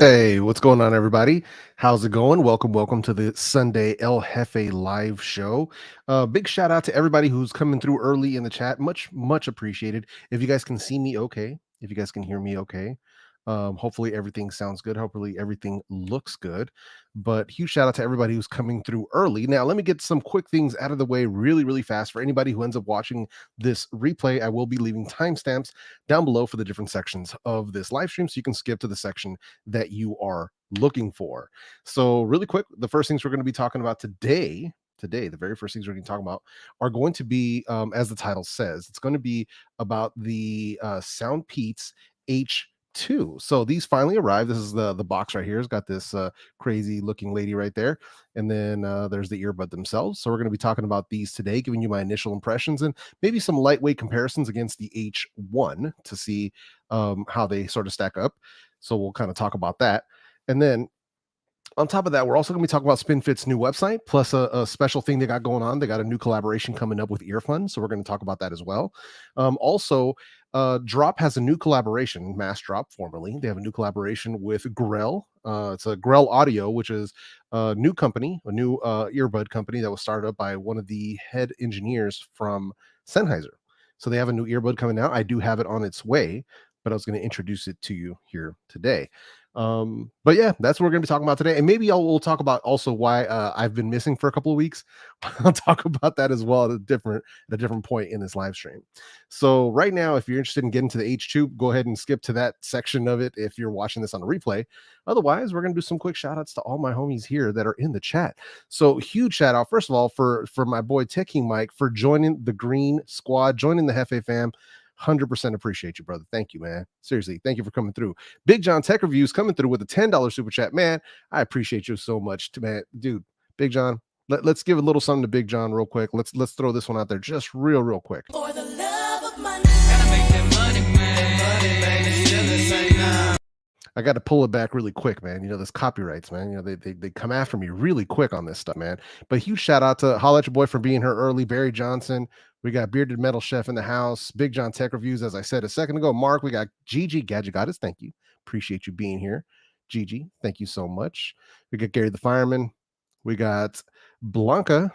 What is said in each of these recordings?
Hey, what's going on, everybody? How's it going? Welcome to the Sunday El Jefe live show. Big shout out to everybody who's coming through early in the chat. Much appreciated. If you guys can see me okay, if you guys can hear me okay, hopefully everything sounds good. Hopefully everything looks good. But huge shout out to everybody who's coming through early. Now, let me get some quick things out of the way really fast. For anybody who ends up watching this replay, I will be leaving timestamps down below for the different sections of this live stream, so you can skip to the section that you are looking for. So really quick, the first things we're going to be talking about today, the very first things we're going to talk about are going to be, as the title says, it's going to be about the Soundpeats H2. So these finally arrived. This is the box right here. It's got this crazy looking lady right there, and then there's the earbud themselves. So we're going to be talking about these today, giving you my initial impressions and maybe some lightweight comparisons against the H1 to see how they sort of stack up. So we'll kind of talk about that. And then on top of that, we're also going to be talking about SpinFit's new website, plus a special thing they got going on. They got a new collaboration coming up with Earfun, so we're going to talk about that as well. Also, Drop has a new collaboration, Mass Drop formerly. They have a new collaboration with Grell. It's a Grell Audio, which is a new company, a new earbud company that was started up by one of the head engineers from Sennheiser. So they have a new earbud coming out. I do have it on its way, but I was going to introduce it to you here today. But yeah, that's what we're going to be talking about today, and maybe we'll talk about also why I've been missing for a couple of weeks. I'll talk about that as well at a different point in this live stream. So right now, if you're interested in getting to the H2, go ahead and skip to that section of it if you're watching this on a replay. Otherwise, we're going to do some quick shout outs to all my homies here that are in the chat. So huge shout out, first of all, for my boy Tech King Mike for joining the Green Squad, joining the Hefe fam. 100% appreciate you, brother. Thank you, man. Seriously, thank you for coming through. Big John Tech Reviews coming through with a $10 super chat. Man, I appreciate you so much, man. Dude, Big John, let's give a little something to Big John real quick. Let's throw this one out there just real quick. For the love of money. Gotta make that money, man. Money, baby, I got to pull it back really quick, man. You know, there's copyrights, man. You know, they come after me really quick on this stuff, man. But huge shout out to Holla at Your Boy for being here early. Barry Johnson. We got Bearded Metal Chef in the house. Big John Tech Reviews, as I said a second ago. Mark, we got Gigi Gadget Goddess. Thank you. Appreciate you being here. Gigi, thank you so much. We got Gary the Fireman. We got Blanca.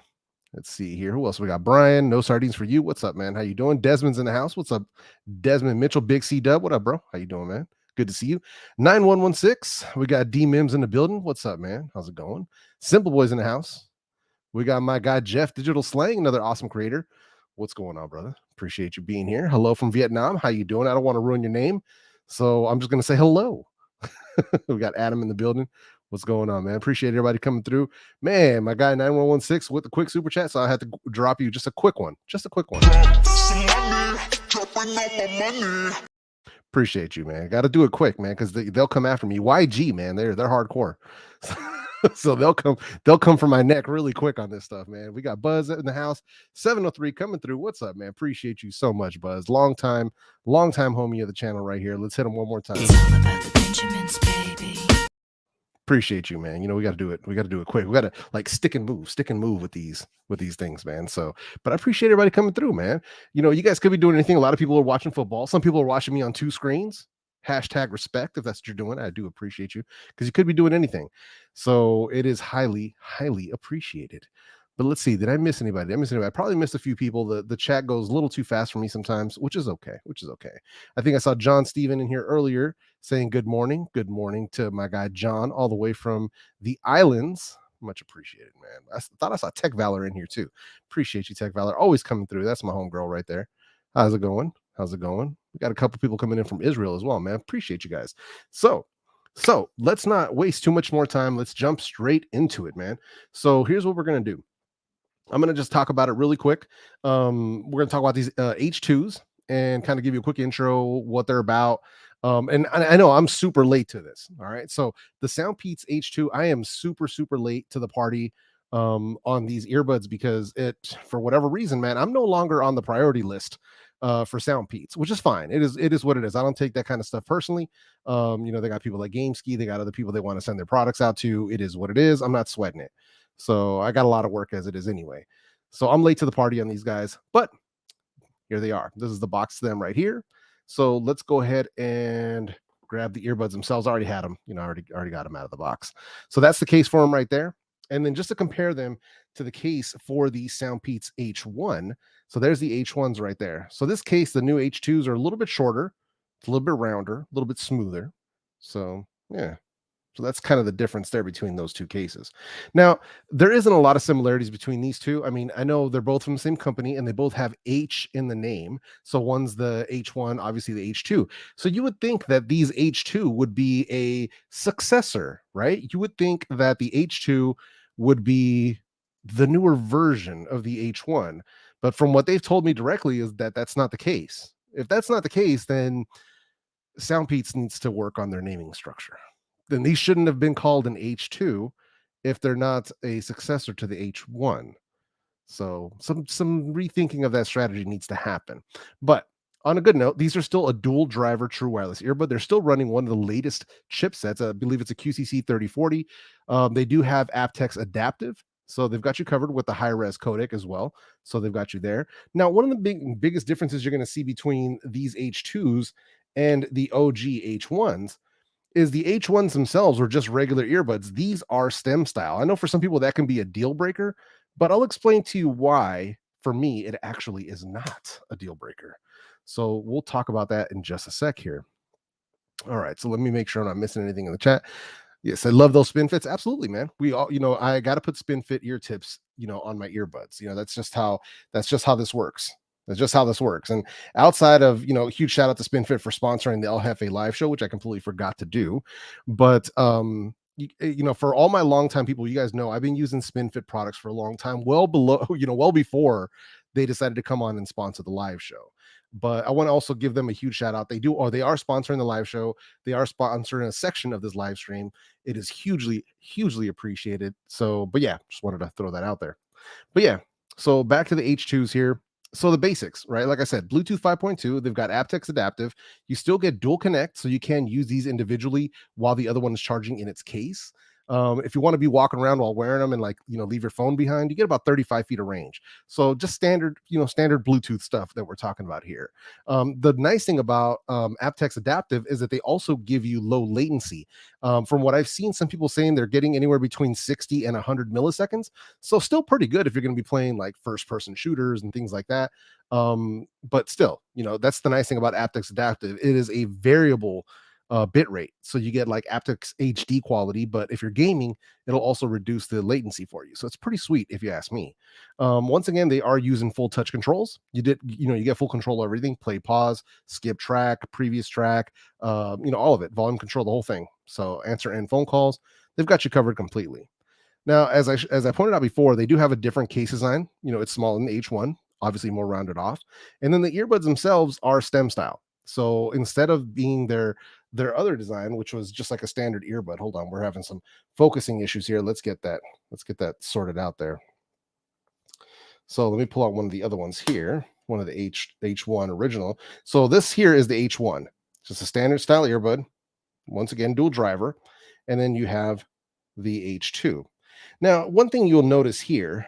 Let's see here. Who else? We got Brian. No sardines for you. What's up, man? How you doing? Desmond's in the house. What's up? Desmond Mitchell, Big C Dub. What up, bro? How you doing, man? Good to see you. 9116. We got D Mims in the building. What's up, man? How's it going? Simple Boys in the house. We got my guy Jeff Digital Slang, another awesome creator. What's going on, brother? Appreciate you being here. Hello from Vietnam. How you doing? I don't want to ruin your name, so I'm just going to say hello. We got Adam in the building. What's going on, man? Appreciate everybody coming through. Man, my guy 9116 with the quick super chat, so I had to drop you just a quick one. Just a quick one. Appreciate you, man. Got to do it quick, man, because they'll come after me. YG, man, they're hardcore. So they'll come for my neck really quick on this stuff, man. We got Buzz in the house. 703 coming through. What's up, man? Appreciate you so much, Buzz. Long time homie of the channel right here. Let's hit him one more time. It's all about the Benjamins, baby. Appreciate you, man. You know, we got to do it. We got to do it quick. We got to like stick and move with these things, man. So, but I appreciate everybody coming through, man. You know, you guys could be doing anything. A lot of people are watching football. Some people are watching me on two screens. Hashtag respect if that's what you're doing. I do appreciate you because you could be doing anything. So it is highly appreciated. But let's see, did I miss anybody? Did I miss anybody? I probably missed a few people. The chat goes a little too fast for me sometimes, which is okay. I think I saw John Steven in here earlier saying good morning to my guy John, all the way from the islands. Much appreciated, man. I thought I saw Tech Valor in here too. Appreciate you, Tech Valor, always coming through. That's my homegirl right there. How's it going? We got a couple people coming in from Israel as well, man. Appreciate you guys. So let's not waste too much more time. Let's jump straight into it, man. So here's what we're going to do. I'm going to just talk about it really quick. We're going to talk about these H2s and kind of give you a quick intro, what they're about. And I know I'm super late to this. All right. So the Soundpeats H2, I am super late to the party on these earbuds because for whatever reason, man, I'm no longer on the priority list for Soundpeats, which is fine. It is what it is. I don't take that kind of stuff personally. You know, they got people like GameSki, they got other people they want to send their products out to. It is what it is. I'm not sweating it. So I got a lot of work as it is anyway. So I'm late to the party on these guys, but here they are. This is the box to them right here. So let's go ahead and grab the earbuds themselves. I already had them, already got them out of the box. So that's the case for them right there. And then just to compare them to the case for the Soundpeats H1. So there's the H1s right there. So this case, the new H2s are a little bit shorter, it's a little bit rounder, a little bit smoother. So yeah. So that's kind of the difference there between those two cases. Now, there isn't a lot of similarities between these two. I mean, I know they're both from the same company and they both have H in the name. So one's the H1, obviously the H2. So you would think that these H2 would be a successor, right? You would think that the H2 would be the newer version of the H1. But from what they've told me directly is that that's not the case. If that's not the case, then Soundpeats needs to work on their naming structure. Then these shouldn't have been called an H2 if they're not a successor to the H1. So some rethinking of that strategy needs to happen. But on a good note, these are still a dual driver true wireless earbud. They're still running one of the latest chipsets. I believe it's a QCC 3040. They do have aptX adaptive. So they've got you covered with the high res codec as well. So they've got you there. Now, one of the biggest differences you're going to see between these H2s and the OG H1s is the H1s themselves were just regular earbuds. These are stem style. I know for some people that can be a deal breaker, but I'll explain to you why for me it actually is not a deal breaker. So we'll talk about that in just a sec here. All right, so let me make sure I'm not missing anything in the chat. Yes, I love those SpinFits. Absolutely, man. We all, I got to put SpinFit ear tips, on my earbuds. That's just how this works. That's just how this works. And outside of, huge shout out to SpinFit for sponsoring the El Jefe live show, which I completely forgot to do. But for all my longtime people, you guys know I've been using SpinFit products for a long time, well below, well before they decided to come on and sponsor the live show. But I want to also give them a huge shout out. They are sponsoring the live show. They are sponsoring a section of this live stream. It is hugely, hugely appreciated. So, but yeah, just wanted to throw that out there. But yeah, so back to the H2s here. So the basics, right? Like I said, Bluetooth 5.2, they've got aptX adaptive. You still get dual connect, so you can use these individually while the other one is charging in its case. If you want to be walking around while wearing them and leave your phone behind, you get about 35 feet of range. So just standard Bluetooth stuff that we're talking about here. The nice thing about aptX adaptive is that they also give you low latency. From what I've seen, some people saying they're getting anywhere between 60 and 100 milliseconds. So still pretty good if you're going to be playing like first person shooters and things like that. But still, that's the nice thing about aptX adaptive. It is a variable bit rate. So you get like aptX HD quality, but if you're gaming, it'll also reduce the latency for you. So it's pretty sweet if you ask me. Once again, they are using full touch controls. You get full control of everything, play, pause, skip track, previous track, all of it, volume control, the whole thing. So answer and phone calls, they've got you covered completely. Now, as I pointed out before, they do have a different case design. It's small in the H1, obviously more rounded off. And then the earbuds themselves are stem style. So instead of being their other design, which was just like a standard earbud, hold on, we're having some focusing issues here. Let's get that sorted out there. So let me pull out one of the other ones here, one of the H1 original. So this here is the H1, just a standard style earbud. Once again, dual driver. And then you have the H2. Now, one thing you'll notice here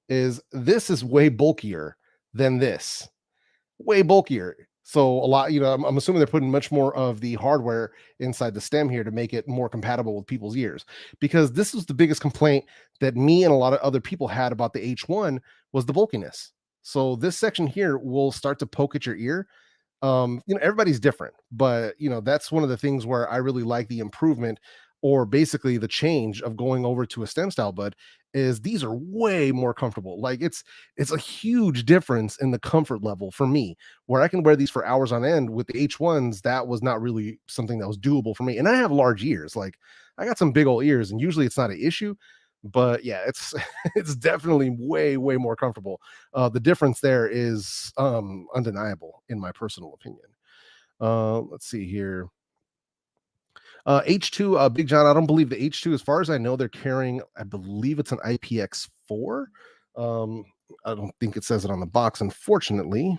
is this is way bulkier than this. Way bulkier. So a lot, I'm assuming they're putting much more of the hardware inside the stem here to make it more compatible with people's ears, because this was the biggest complaint that me and a lot of other people had about the H1 was the bulkiness. So this section here will start to poke at your ear. Everybody's different, but that's one of the things where I really like the improvement, or basically the change of going over to a stem style bud, is these are way more comfortable. Like it's a huge difference in the comfort level for me, where I can wear these for hours on end. With the H1s, that was not really something that was doable for me. And I have large ears, like I got some big old ears, and usually it's not an issue. But yeah, it's it's definitely way more comfortable. The difference there is undeniable in my personal opinion. Let's see here. H2, Big John, I don't believe the H2, as far as I know, they're carrying, I believe it's an IPX4. I don't think it says it on the box, unfortunately.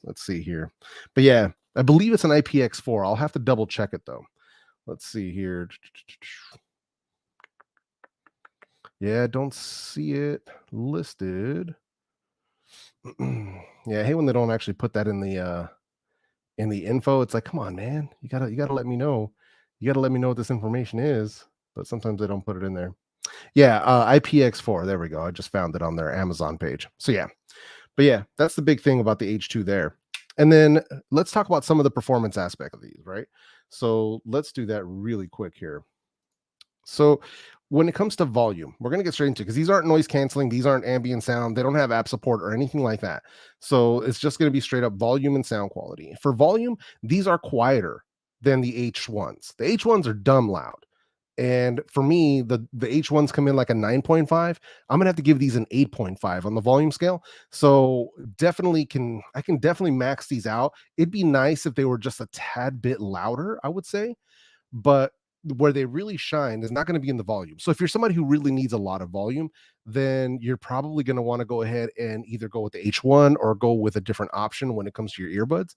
Let's see here. But yeah, I believe it's an IPX4. I'll have to double check it though. Let's see here. Yeah, don't see it listed. Yeah, I hate when they don't actually put that in in the info, it's like, come on, man, you gotta let me know. You gotta let me know what this information is. But sometimes they don't put it in there. Yeah, IPX4. There we go. I just found it on their Amazon page. So yeah, but yeah, that's the big thing about the H2 there. And then let's talk about some of the performance aspect of these, right? So let's do that really quick here. So when it comes to volume, we're going to get straight into, because these aren't noise canceling, these aren't ambient sound, they don't have app support or anything like that. So it's just going to be straight up volume and sound quality. For volume, these are quieter than the H1s. The H1s are dumb loud. And for me, the H1s come in like a 9.5. I'm gonna have to give these an 8.5 on the volume scale. So I can definitely max these out. It'd be nice if they were just a tad bit louder, I would say, but where they really shine is not going to be in the volume. So if you're somebody who really needs a lot of volume, then you're probably going to want to go ahead and either go with the H1 or go with a different option when it comes to your earbuds.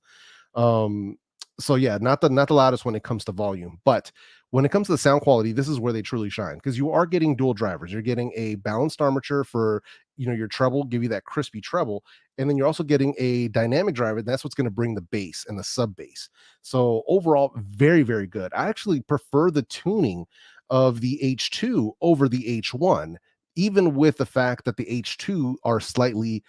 um so yeah, not the loudest when it comes to volume, but when it comes to the sound quality, this is where they truly shine, because you are getting dual drivers. You're getting a balanced armature for, your treble, give you that crispy treble, and then you're also getting a dynamic driver. That's what's going to bring the bass and the sub bass. So overall, very very good. I actually prefer the tuning of the H2 over the H1, even with the fact that the H2 are slightly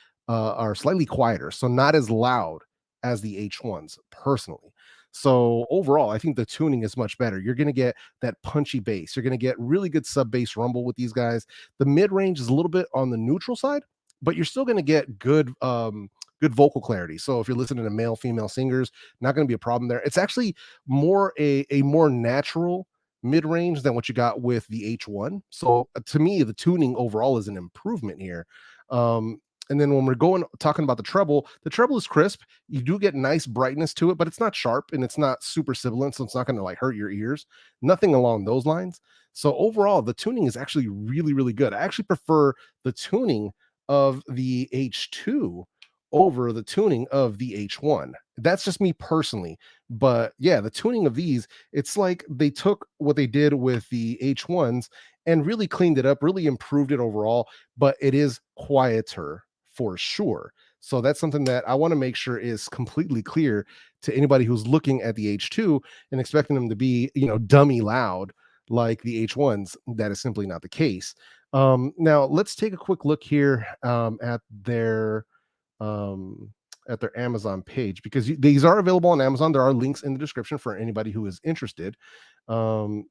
quieter, so not as loud as the H1s personally. So overall, I think the tuning is much better. You're going to get that punchy bass. You're going to get really good sub bass rumble with these guys. The mid range is a little bit on the neutral side, but you're still going to get good vocal clarity. So if you're listening to male female singers, not going to be a problem there. It's actually a more natural mid range than what you got with the H1. So to me, the tuning overall is an improvement here. Um, and then when we're going talking about the treble is crisp. You do get nice brightness to it, but it's not sharp and it's not super sibilant, so it's not going to like hurt your ears. Nothing along those lines. So overall, the tuning is actually really, really good. I actually prefer the tuning of the H2 over the tuning of the H1. That's just me personally. But yeah, the tuning of these, it's like they took what they did with the H1s and really cleaned it up, really improved it overall, but it is quieter for sure. So that's something that I want to make sure is completely clear to anybody who's looking at the H2 and expecting them to be, dummy loud like the H1s. That is simply not the case. Now let's take a quick look here um, at their Amazon page, because these are available on Amazon. There are links in the description for anybody who is interested. Um,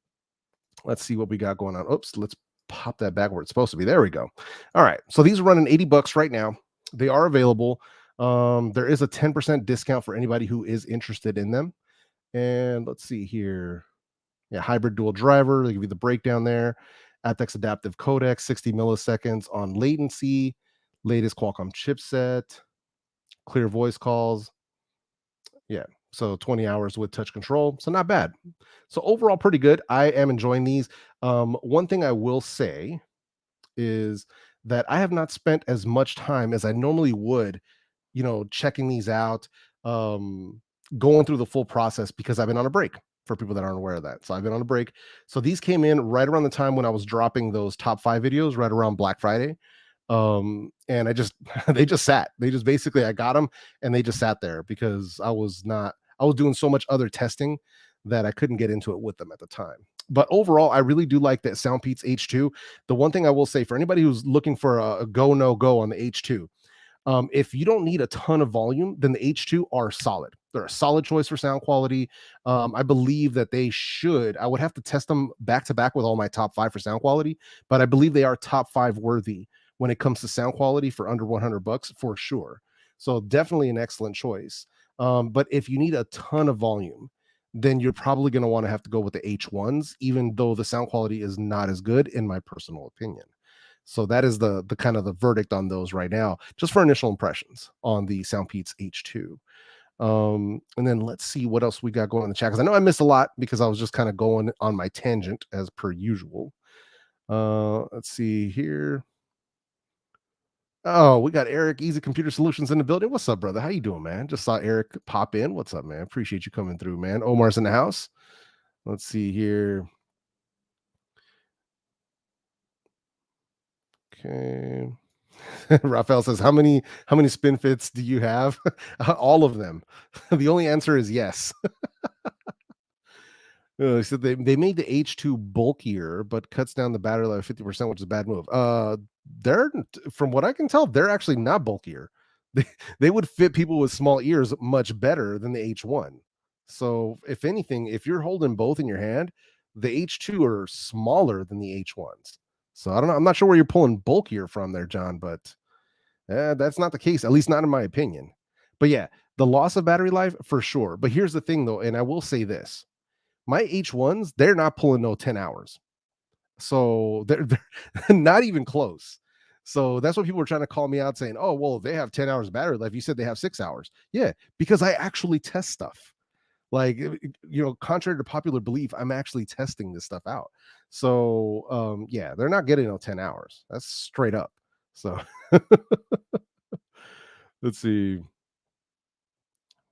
let's see what we got going on. Oops, let's pop that back where it's supposed to be. There we go. All right. So these are running $80 right now. They are available. There is a 10% discount for anybody who is interested in them. And let's see here. Yeah, hybrid dual driver. They give you the breakdown there. aptX adaptive codec, 60 milliseconds on latency, latest Qualcomm chipset, clear voice calls. Yeah. So 20 hours with touch control. So not bad. So overall, pretty good. I am enjoying these. One thing I will say is that I have not spent as much time as I normally would, checking these out, um, going through the full process, because I've been on a break, for people that aren't aware of that. So I've been on a break. So these came in right around the time when I was dropping those top 5 videos, right around Black Friday. And I just they just sat. They just basically, I got them and they just sat there because I was doing so much other testing that I couldn't get into it with them at the time. But overall, I really do like that Soundpeats H2. The one thing I will say for anybody who's looking for a go no go on the H2, if you don't need a ton of volume, then the H2 are solid. They're a solid choice for sound quality. I believe that they should. I would have to test them back to back with all my top 5 for sound quality, but I believe they are top 5 worthy when it comes to sound quality for under $100 for sure. So definitely an excellent choice. But if you need a ton of volume, then you're probably going to want to have to go with the H1s, even though the sound quality is not as good, in my personal opinion. So that is the kind of the verdict on those right now, just for initial impressions on the Soundpeats H2. And then let's see what else we got going in the chat, because I know I missed a lot because I was just kind of going on my tangent as per usual. Let's see here. Oh, we got Eric, Easy Computer Solutions, in the building. What's up, brother? How you doing, man? Just saw Eric pop in. What's up, man? Appreciate you coming through, man. Omar's in the house. Let's see here. Okay. Raphael says, how many spin fits do you have? All of them. The only answer is yes. So they made the H2 bulkier, but cuts down the battery life 50%, which is a bad move. They're from what I can tell, they're actually not bulkier. They they would fit people with small ears much better than the H1. So if anything, if you're holding both in your hand, the H2 are smaller than the H1s. So I don't know. I'm not sure where you're pulling bulkier from there, John, but that's not the case, at least not in my opinion. But yeah, the loss of battery life for sure. But here's the thing though, and I will say this, my H1s, they're not pulling no 10 hours. So they're not even close. So that's what people were trying to call me out saying, oh, well, they have 10 hours battery life. You said they have 6 hours. Yeah, because I actually test stuff. Like, contrary to popular belief, I'm actually testing this stuff out. So yeah, they're not getting no 10 hours. That's straight up. So let's see.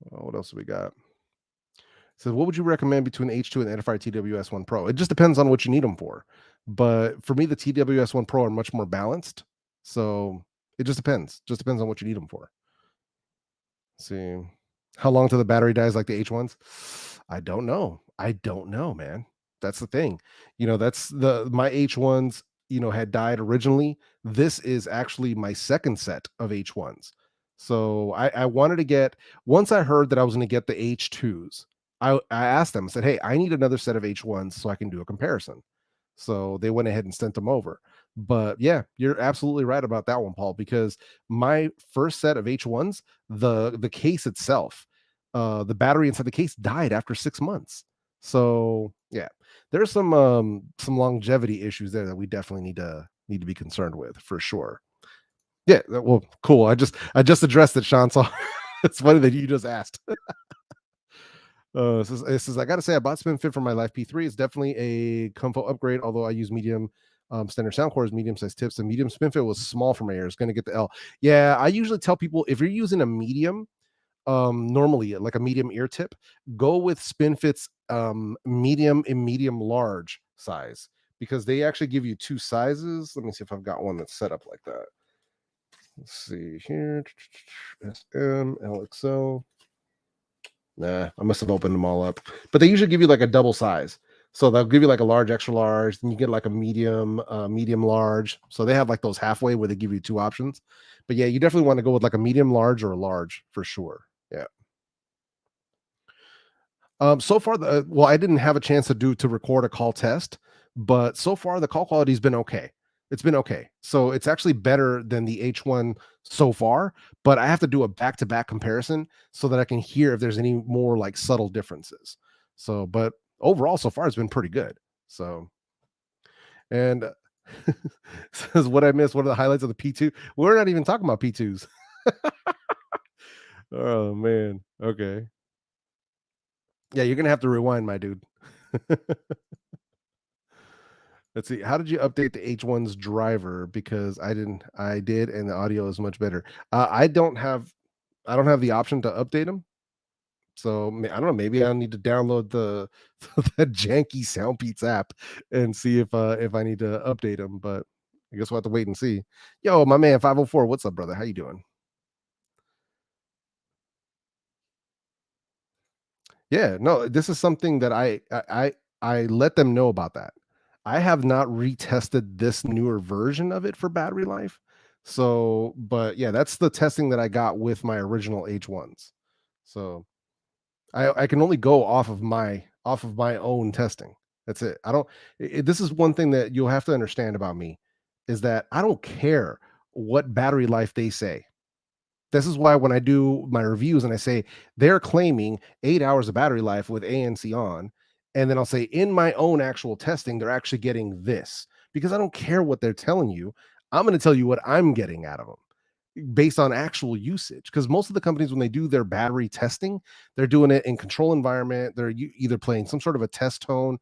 What else do we got? So what would you recommend between H2 and the Edifier TWS1 Pro? It just depends on what you need them for. But for me, the TWS1 Pro are much more balanced. So it just depends. Just depends on what you need them for. Let's see. How long till the battery dies like the H1s? I don't know. I don't know, man. That's the thing. That's my H1s, had died originally. This is actually my second set of H1s. So I wanted to get, once I heard that I was going to get the H2s, I asked them, I said, hey, I need another set of H1s so I can do a comparison. So they went ahead and sent them over. But yeah, you're absolutely right about that one, Paul, because my first set of H1s, the case itself, the battery inside the case died after 6 months. So yeah, there's some longevity issues there that we definitely need to be concerned with for sure. Yeah, well, cool. I just addressed it, Sean. So it's funny that you just asked. It says, I gotta say, I bought SpinFit for my Life P3. It's definitely a comfort upgrade, although I use medium standard sound cores, medium size tips, and medium SpinFit was small for my ears. Gonna get the L. Yeah, I usually tell people if you're using a medium, normally like a medium ear tip, go with SpinFit's medium and medium large size because they actually give you two sizes. Let me see if I've got one that's set up like that. Let's see here. SM, LXL. Nah, I must have opened them all up. But they usually give you like a double size. So they'll give you like a large, extra large, then you get like a medium, medium large. So they have like those halfway where they give you two options. But yeah, you definitely want to go with like a medium large or a large for sure. Yeah. So far, I didn't have a chance to record a call test, but so far the call quality's been okay. It's been okay. So it's actually better than the H1 so far, but I have to do a back-to-back comparison so that I can hear if there's any more like subtle differences. So, but overall, so far it's been pretty good. So, and says what I missed. What are the highlights of the P2? We're not even talking about P2s. Oh man. Okay. Yeah, you're gonna have to rewind, my dude. Let's see. How did you update the H1's driver? Because I didn't. I did, and the audio is much better. I don't have the option to update them. So I don't know. Maybe I need to download the the janky Soundpeats app and see if I need to update them. But I guess we'll have to wait and see. Yo, my man 504. What's up, brother? How you doing? Yeah, no, this is something that I let them know about that. I have not retested this newer version of it for battery life. So, but yeah, that's the testing that I got with my original H1s. So I can only go off of my own testing. That's it. I don't this is one thing that you'll have to understand about me is that I don't care what battery life they say. This is why when I do my reviews and I say they're claiming 8 hours of battery life with ANC on, and then I'll say in my own actual testing, they're actually getting this because I don't care what they're telling you. I'm going to tell you what I'm getting out of them based on actual usage. Because most of the companies, when they do their battery testing, they're doing it in control environment. They're either playing some sort of a test tone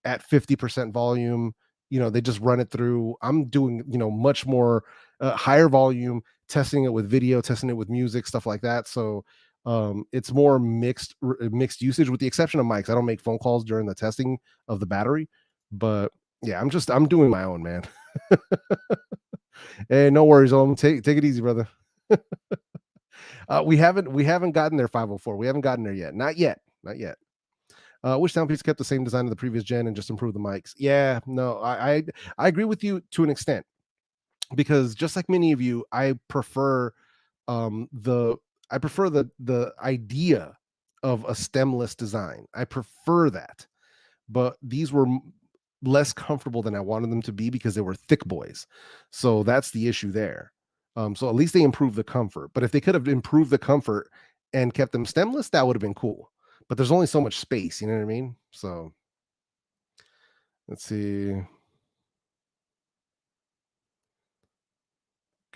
at 50% volume. They just run it through. I'm doing, much more higher volume, testing it with video, testing it with music, stuff like that. So it's more mixed usage with the exception of mics. I don't make phone calls during the testing of the battery, but yeah, I'm doing my own, man. Hey, no worries, take it easy, brother. We haven't gotten there 504. We haven't gotten there yet. Not yet. Not yet. Wish Soundpeats kept the same design of the previous gen and just improved the mics. Yeah, no, I agree with you to an extent, because just like many of you, the I prefer the idea of a stemless design. I prefer that, but these were less comfortable than I wanted them to be because they were thick boys. So that's the issue there. So at least they improved the comfort. But if they could have improved the comfort and kept them stemless, that would have been cool. But there's only so much space, you know what I mean? So let's see.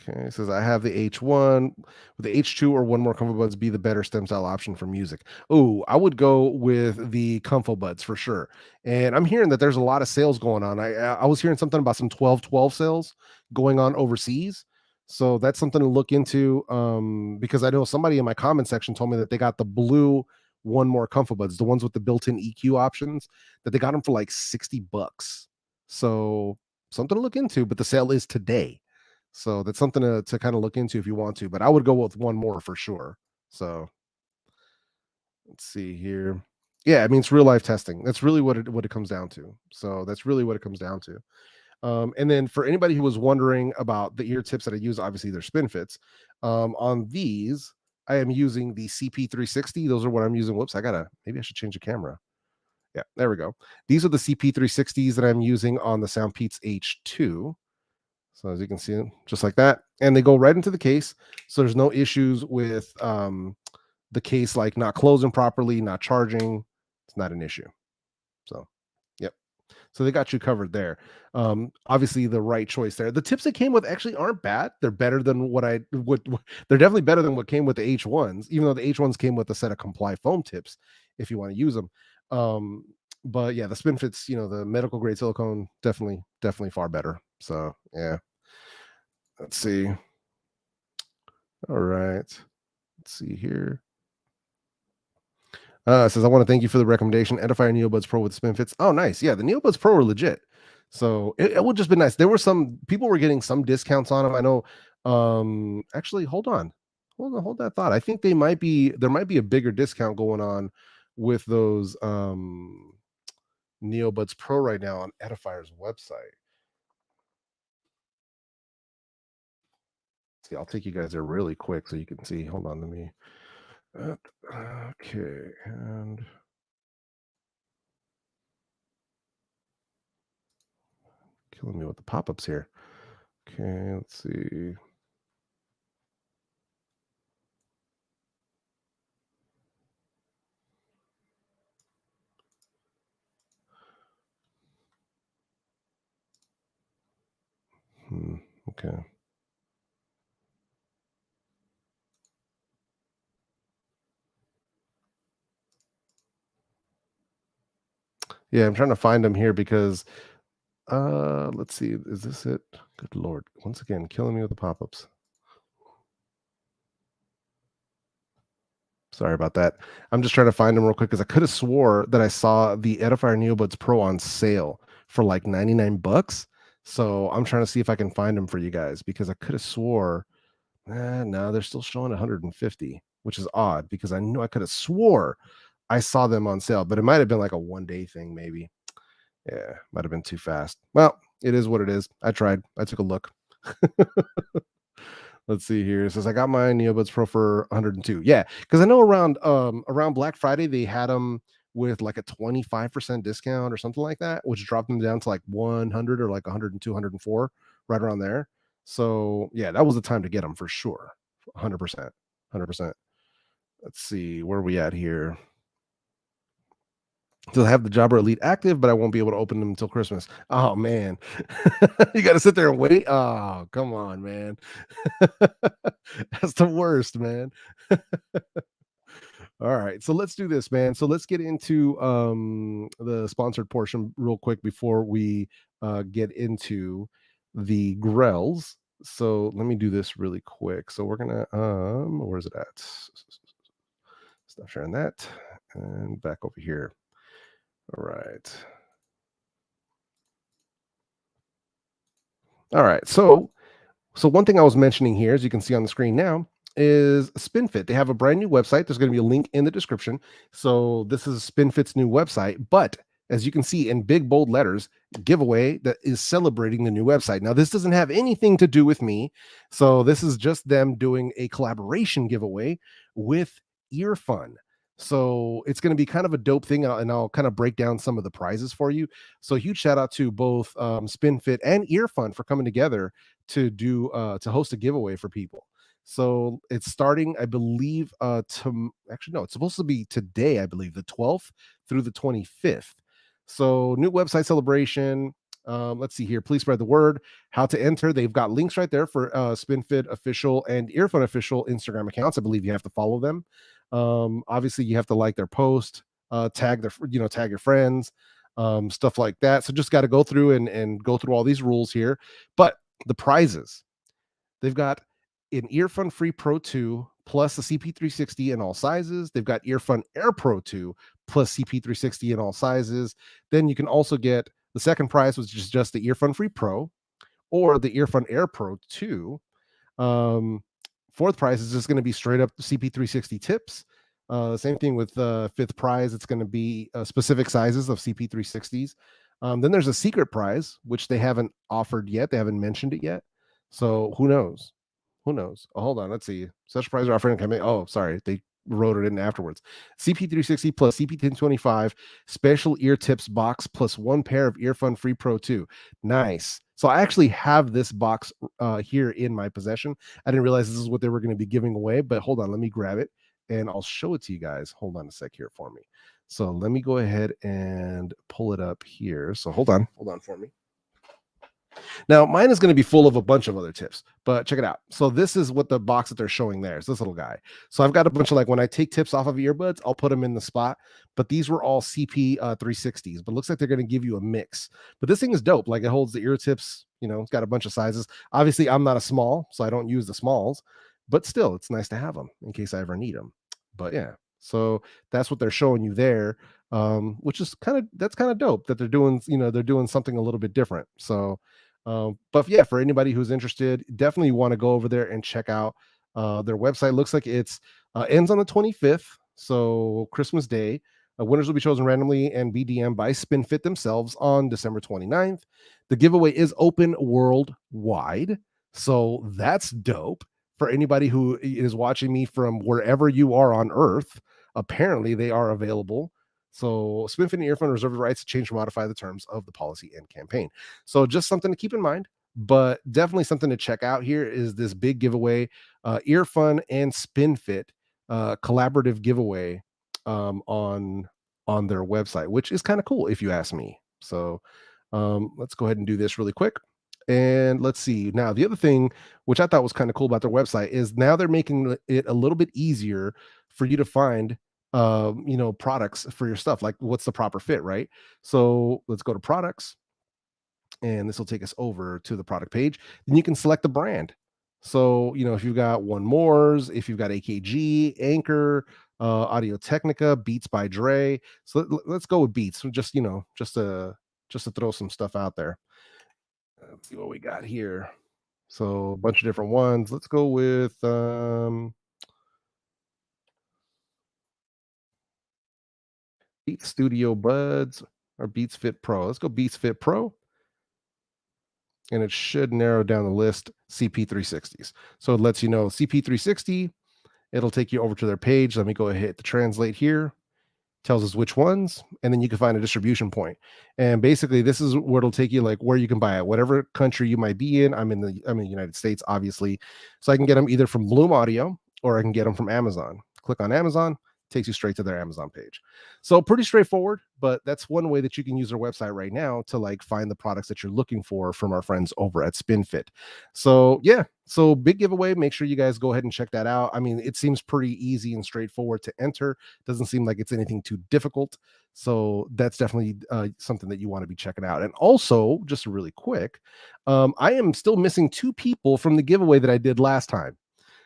Okay, it says I have the H1. With the H2 or one more Comfort Buds be the better stem style option for music? Oh, I would go with the Comfort Buds for sure. And I'm hearing that there's a lot of sales going on. I was hearing something about some 12/12 sales going on overseas. So that's something to look into. Because I know somebody in my comment section told me that they got the blue one more Comfort Buds, the ones with the built-in EQ options, that they got them for like $60. So something to look into, but the sale is today. So that's something to kind of look into if you want to, but I would go with one more for sure. So let's see here. Yeah, I mean it's real life testing. That's really what it comes down to. So that's really what it comes down to. And then for anybody who was wondering about the ear tips that I use, obviously they're SpinFits. On these, I am using the CP360. Those are what I'm using. Whoops, maybe I should change the camera. Yeah, there we go. These are the CP360s that I'm using on the Soundpeats H2. So as you can see, just like that, and they go right into the case. So there's no issues with the case like not closing properly, not charging. It's not an issue. So, yep. So they got you covered there. Obviously, the right choice there. The tips that came with actually aren't bad. They're better than what I would. They're definitely better than what came with the H1s. Even though the H1s came with a set of Comply foam tips, if you want to use them. Um, but yeah, the SpinFits, the medical grade silicone, definitely far better. So yeah. Let's see. All right. Let's see here. It says, I want to thank you for the recommendation. Edifier Neobuds Pro with SpinFits. Oh, nice. Yeah, the Neobuds Pro are legit. So it would just be nice. There were some people were getting some discounts on them. I know. Actually, hold on. Hold that thought. I think there might be a bigger discount going on with those Neobuds Pro right now on Edifier's website. See, I'll take you guys there really quick so you can see. Hold on, let me. Okay, and killing me with the pop-ups here. Okay, let's see. Okay. Yeah, I'm trying to find them here because let's see, is this it? Good lord. Once again, killing me with the pop-ups. Sorry about that. I'm just trying to find them real quick because I could have swore that I saw the Edifier Neobuds Pro on sale for like $99. So I'm trying to see if I can find them for you guys because I could have swore. No, they're still showing 150, which is odd because I knew I could have swore I saw them on sale, but it might have been like a one-day thing, maybe. Yeah, might have been too fast. Well, it is what it is. I tried. I took a look. Let's see here. It says I got my Neobuds Pro for 102. Yeah, because I know around Black Friday they had them with like a 25% discount or something like that, which dropped them down to like 100 or like 102, 104, right around there. So yeah, that was the time to get them for sure. 100%. 100%. Let's see where are we at here. To have the Jabra Elite active, but I won't be able to open them until Christmas. Oh man, you got to sit there and wait. Oh, come on, man. That's the worst, man. All right, so let's do this, man. So let's get into the sponsored portion real quick before we get into the Grells. So let me do this really quick. So we're gonna where's it at? Stop sharing that and back over here. All right. All right. So So one thing I was mentioning here, as you can see on the screen now, is SpinFit. They have a brand new website. There's going to be a link in the description. So this is SpinFit's new website, but as you can see in big bold letters, giveaway that is celebrating the new website. Now this doesn't have anything to do with me. So this is just them doing a collaboration giveaway with Earfun. So it's going to be kind of a dope thing, and I'll kind of break down some of the prizes for you. So huge shout out to both SpinFit and Earfun for coming together to host a giveaway for people. So it's starting, I believe, to actually no, it's supposed to be today, I believe, the 12th through the 25th. So new website celebration. Let's see here. Please spread the word. How to enter? They've got links right there for SpinFit official and Earfun official Instagram accounts. I believe you have to follow them. Obviously, you have to like their post, tag their tag your friends, stuff like that. So just got to go through and go through all these rules here. But the prizes, they've got an Earfun Free Pro 2 plus a CP360 in all sizes. They've got Earfun Air Pro 2 plus CP360 in all sizes. Then you can also get the second prize, which is just the Earfun Free Pro or the Earfun Air Pro 2. Fourth prize is just going to be straight up CP360 tips. Same thing with fifth prize. It's going to be specific sizes of CP360s. Then there's a secret prize, which they haven't offered yet. They haven't mentioned it yet. So who knows? Who knows? Oh, hold on. Let's see. Such prize are offering. Oh, sorry. They wrote it in afterwards. CP360 plus CP1025 special ear tips box plus one pair of Earfun Free Pro 2. Nice. So I actually have this box here in my possession. I didn't realize this is what they were going to be giving away, but hold on. Let me grab it and I'll show it to you guys. Hold on a sec here for me. So let me go ahead and pull it up here. So hold on for me. Now, mine is going to be full of a bunch of other tips, but check it out. So this is what the box that they're showing there is, this little guy. So I've got a bunch of, like, when I take tips off of earbuds, I'll put them in the spot, but these were all CP 360s, but looks like they're going to give you a mix. But this thing is dope. Like, it holds the ear tips, it's got a bunch of sizes. Obviously, I'm not a small, so I don't use the smalls, but still, it's nice to have them in case I ever need them. But yeah, so that's what they're showing you there, which is kind of dope that they're doing something a little bit different. So but yeah, for anybody who's interested, definitely want to go over there and check out their website. Looks like it's ends on the 25th, so Christmas Day. Winners will be chosen randomly and BDM by SpinFit themselves on December 29th. The giveaway is open worldwide, so that's dope for anybody who is watching me from wherever you are on Earth. Apparently, they are available. So SpinFit and Earfun reserve the rights to change or modify the terms of the policy and campaign. So just something to keep in mind, but definitely something to check out here is this big giveaway, Earfun and SpinFit collaborative giveaway on their website, which is kind of cool if you ask me. So let's go ahead and do this really quick. And let's see. Now, the other thing, which I thought was kind of cool about their website, is now they're making it a little bit easier for you to find products for your stuff, like what's the proper fit, right? So let's go to products, and this will take us over to the product page. Then you can select the brand. So if you've got One Mores, if you've got AKG, Anchor, Audio Technica, Beats by Dre. So let's go with Beats, just to throw some stuff out there. Let's see what we got here. So a bunch of different ones. Let's go with Beats Studio Buds or Beats Fit Pro. Let's go Beats Fit Pro. And it should narrow down the list CP360s. So it lets you know CP360. It'll take you over to their page. Let me go ahead and hit the translate here. Tells us which ones, and then you can find a distribution point. And basically, this is where it'll take you, like where you can buy it, whatever country you might be in. I'm in the United States, obviously, so I can get them either from Bloom Audio or I can get them from Amazon. Click on Amazon, takes you straight to their Amazon page. So pretty straightforward, but that's one way that you can use their website right now to like find the products that you're looking for from our friends over at SpinFit. So yeah, so big giveaway. Make sure you guys go ahead and check that out. I mean, it seems pretty easy and straightforward to enter. Doesn't seem like it's anything too difficult. So that's definitely something that you want to be checking out. And also, just really quick, I am still missing 2 people from the giveaway that I did last time.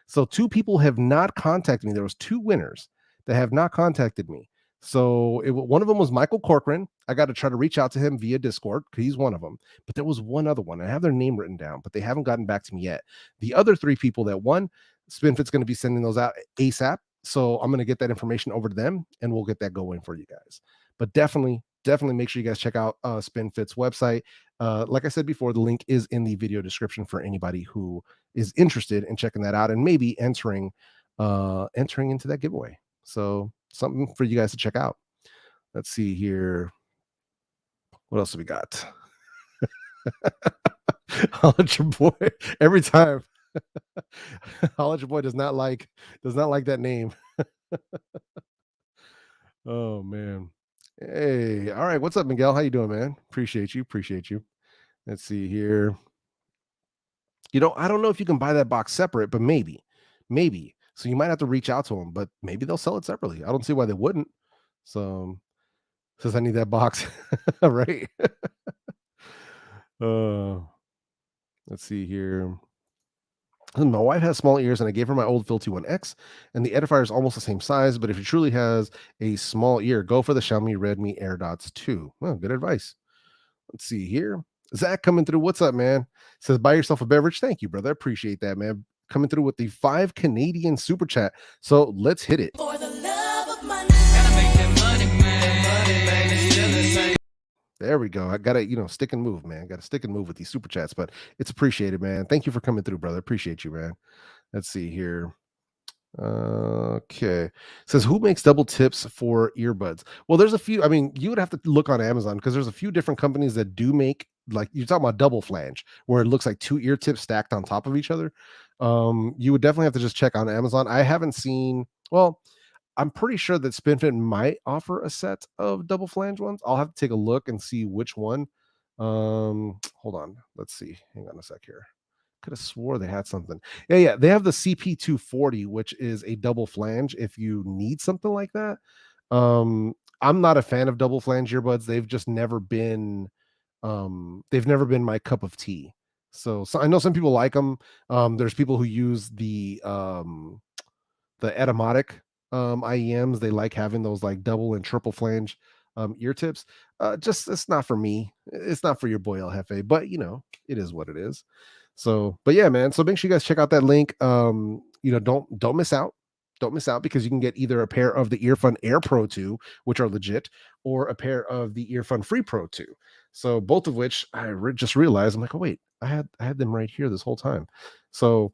So 2 people have not contacted me. There was 2 winners that have not contacted me. So one of them was Michael Corcoran. I got to try to reach out to him via Discord because he's one of them. But there was one other one. I have their name written down, but they haven't gotten back to me yet. The other three people that won, SpinFit's going to be sending those out ASAP. So I'm going to get that information over to them and we'll get that going for you guys. But definitely make sure you guys check out SpinFit's website. Like I said before, the link is in the video description for anybody who is interested in checking that out and maybe entering into that giveaway. So something for you guys to check out. Let's see here. What else do we got? Holla at your boy every time. Holla at your boy does not like that name. Oh man. Hey, all right. What's up, Miguel? How you doing, man? Appreciate you. Let's see here. I don't know if you can buy that box separate, but maybe. So you might have to reach out to them, but maybe they'll sell it separately. I don't see why they wouldn't. So says I need that box. Right. Let's see here. My wife has small ears and I gave her my old Filty 1X and the edifier is almost the same size, but if she truly has a small ear, go for the Xiaomi Redmi AirDots 2. Well, good advice. Let's see here. Zach coming through. What's up, man? Says buy yourself a beverage. Thank you, brother. I appreciate that, man. Coming through with the 5 Canadian super chat. So let's hit it. For the love of money. Gotta make that money, man. There we go. I gotta, stick and move, man. Gotta stick and move with these super chats, but it's appreciated, man. Thank you for coming through, brother. Appreciate you, man. Let's see here. Okay. Says who makes double tips for earbuds? Well, there's a few. I mean, you would have to look on Amazon because there's a few different companies that do make, like, you're talking about double flange where it looks like 2 ear tips stacked on top of each other. You would definitely have to just check on Amazon. I haven't seen, well, I'm pretty sure that SpinFit might offer a set of double flange ones. I'll have to take a look and see which one. Hold on. Let's see. Hang on a sec here. Could have swore they had something. Yeah. They have the CP240, which is a double flange if you need something like that. I'm not a fan of double flange earbuds. They've just never been my cup of tea. So I know some people like them. There's people who use the Etymotic IEMs. They like having those like double and triple flange ear tips. Just it's not for me. It's not for your boy El Jefe, but it is what it is. So, but yeah, man. So make sure you guys check out that link. Don't miss out. Don't miss out because you can get either a pair of the Earfun Air Pro 2, which are legit, or a pair of the Earfun Free Pro 2. So both of which I just realized, I'm like, oh wait, I had them right here this whole time. So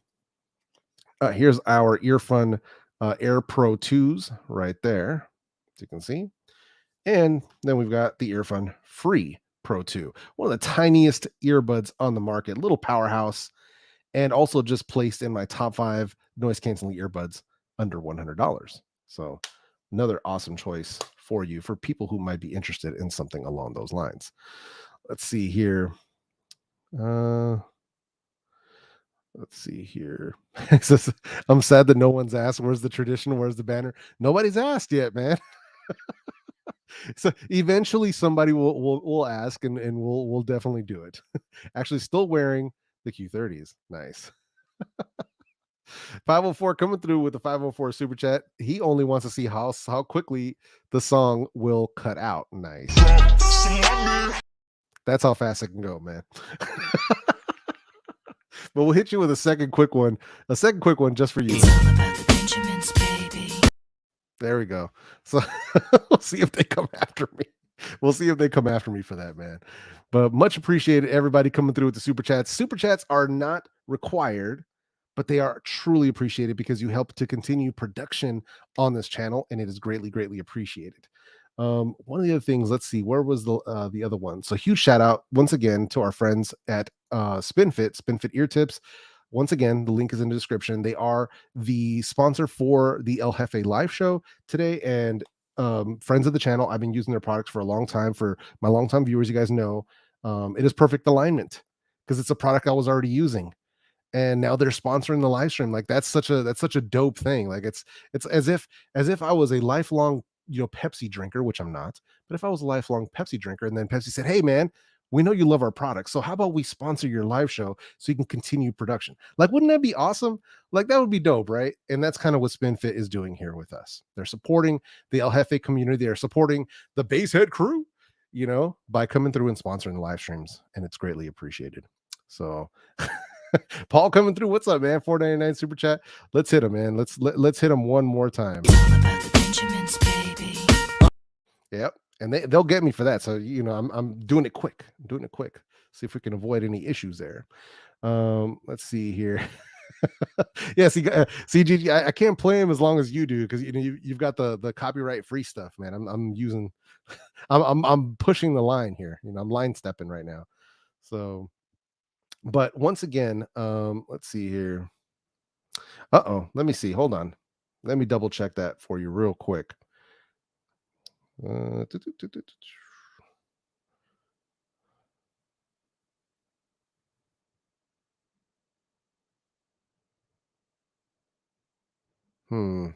here's our Earfun Air Pro 2s right there, as you can see. And then we've got the Earfun Free Pro 2, one of the tiniest earbuds on the market, little powerhouse, and also just placed in my top 5 noise canceling earbuds under $100. So another awesome choice for you, for people who might be interested in something along those lines. Let's see here. Let's see here. I'm sad that no one's asked, where's the tradition? Where's the banner? Nobody's asked yet, man. So eventually somebody will ask and we'll definitely do it. Actually still wearing the Q30s. Nice. 504 coming through with the 504 super chat. He only wants to see how quickly the song will cut out. Nice. That's how fast it can go, man. But we'll hit you with a second quick one just for you. There we go. So we'll see if they come after me. We'll see if they come after me for that, man. But much appreciated, everybody coming through with the super chats. Super chats are not required, but they are truly appreciated because you help to continue production on this channel, and it is greatly, greatly appreciated. One of the other things, let's see, where was the other one? So huge shout out once again to our friends at SpinFit Ear Tips. Once again, the link is in the description. They are the sponsor for the El Jefe live show today, and friends of the channel. I've been using their products for a long time. For my longtime viewers, you guys know it is perfect alignment because it's a product I was already using, and now they're sponsoring the live stream. Like that's such a dope thing. Like it's as if I was a lifelong Pepsi drinker, which I'm not. But if I was a lifelong Pepsi drinker, and then Pepsi said, "Hey, man, We know you love our products. So how about we sponsor your live show so you can continue production? Like, wouldn't that be awesome? Like, that would be dope, right? And that's kind of what SpinFit is doing here with us. They're supporting the El Jefe community. They're supporting the Basehead crew, by coming through and sponsoring the live streams. And it's greatly appreciated. So Paul coming through. What's up, man? 499 super chat. Let's hit him, man. Let's hit him one more time. Yep. And they'll get me for that. So I'm doing it quick. I'm doing it quick. See if we can avoid any issues there. Let's see here. Yeah, see, Gigi, I can't play him as long as you do because you've got the copyright free stuff, man. I'm using, I'm pushing the line here. I'm line stepping right now. So, but once again, let's see here. Let me see. Hold on. Let me double check that for you real quick. Uh, Hmm.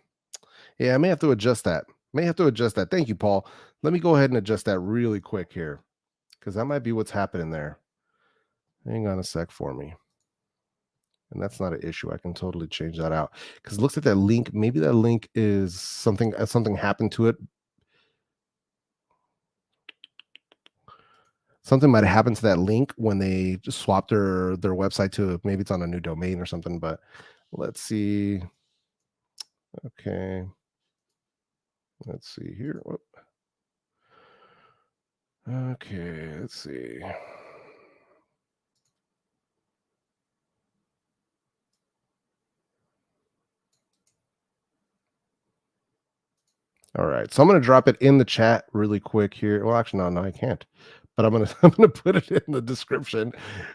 Yeah, I may have to adjust that. Thank you, Paul. Let me go ahead and adjust that really quick here because that might be what's happening there. Hang on a sec for me. And that's not an issue. I can totally change that out because it looks like that link. Maybe that link is something happened to it. Something might have happened to that link when they just swapped their website to, maybe it's on a new domain or something. But let's see. Okay. Let's see here. Whoop. Okay, let's see. All right, so I'm going to drop it in the chat really quick here. Well, actually, no, I can't. But I'm gonna put it in the description.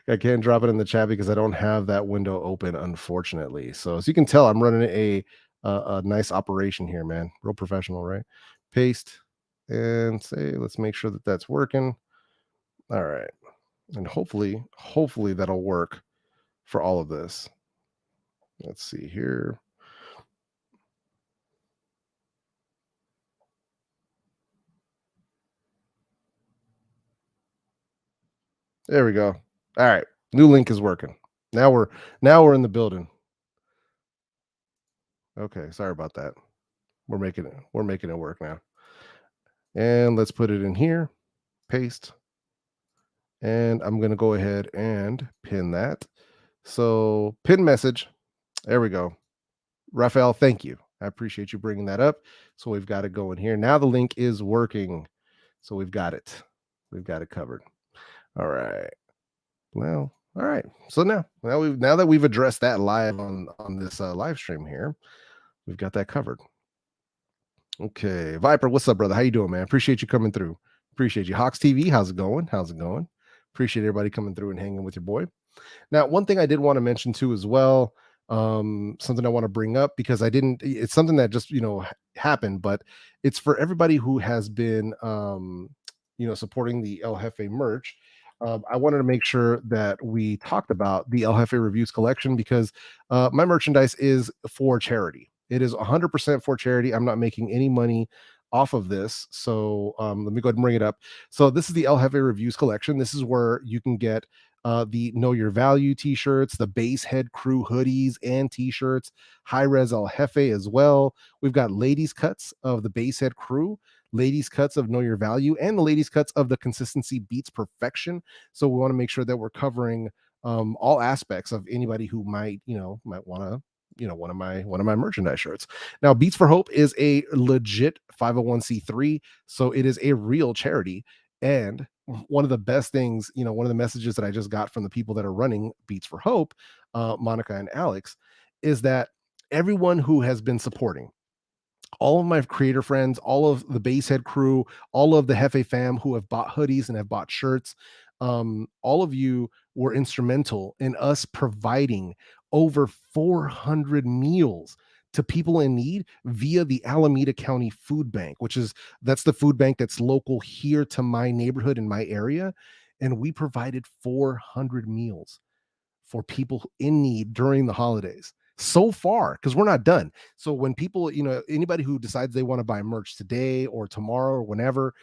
I can't drop it in the chat because I don't have that window open, unfortunately. So as you can tell, I'm running a nice operation here, man. Real professional, right? Paste and say, let's make sure that that's working. All right, and hopefully that'll work for all of this. Let's see here. There we go. All right, new link is working. Now we're in the building. Okay, sorry about that. We're making it work now. And let's put it in here. Paste. And I'm going to go ahead and pin that. So, pin message. There we go. Raphael, thank you. I appreciate you bringing that up. So, we've got it going here. Now the link is working. So, we've got it. We've got it covered. All right. Well, all right. So now that we've addressed that live on this live stream here, we've got that covered. Okay, Viper, what's up, brother? How you doing, man? Appreciate you coming through. Appreciate you. Hawks TV, how's it going? Appreciate everybody coming through and hanging with your boy. Now, one thing I did want to mention too as well, something I want to bring up because it's something that just happened, but it's for everybody who has been supporting the El Jefe merch. I wanted to make sure that we talked about the El Jefe Reviews collection because my merchandise is for charity. It is 100% for charity. I'm not making any money off of this. So let me go ahead and bring it up. So this is the El Jefe Reviews collection. This is where you can get the Know Your Value t-shirts, the Basehead Crew hoodies and t-shirts, High Res El Jefe as well. We've got ladies cuts of the Basehead Crew, ladies cuts of Know Your Value, and the ladies cuts of the Consistency Beats Perfection. So we want to make sure that we're covering all aspects of anybody who might want to one of my merchandise shirts. Now, Beats for Hope is a legit 501c3, so it is a real charity. And one of the best things, one of the messages that I just got from the people that are running Beats for Hope, Monica and Alex, is that everyone who has been supporting, all of my creator friends, all of the Basehead crew, all of the Jefe fam who have bought hoodies and have bought shirts, all of you were instrumental in us providing over 400 meals to people in need via the Alameda County Food Bank, that's the food bank that's local here to my neighborhood in my area. And we provided 400 meals for people in need during the holidays so far, because we're not done. So when people, anybody who decides they want to buy merch today or tomorrow or whenever,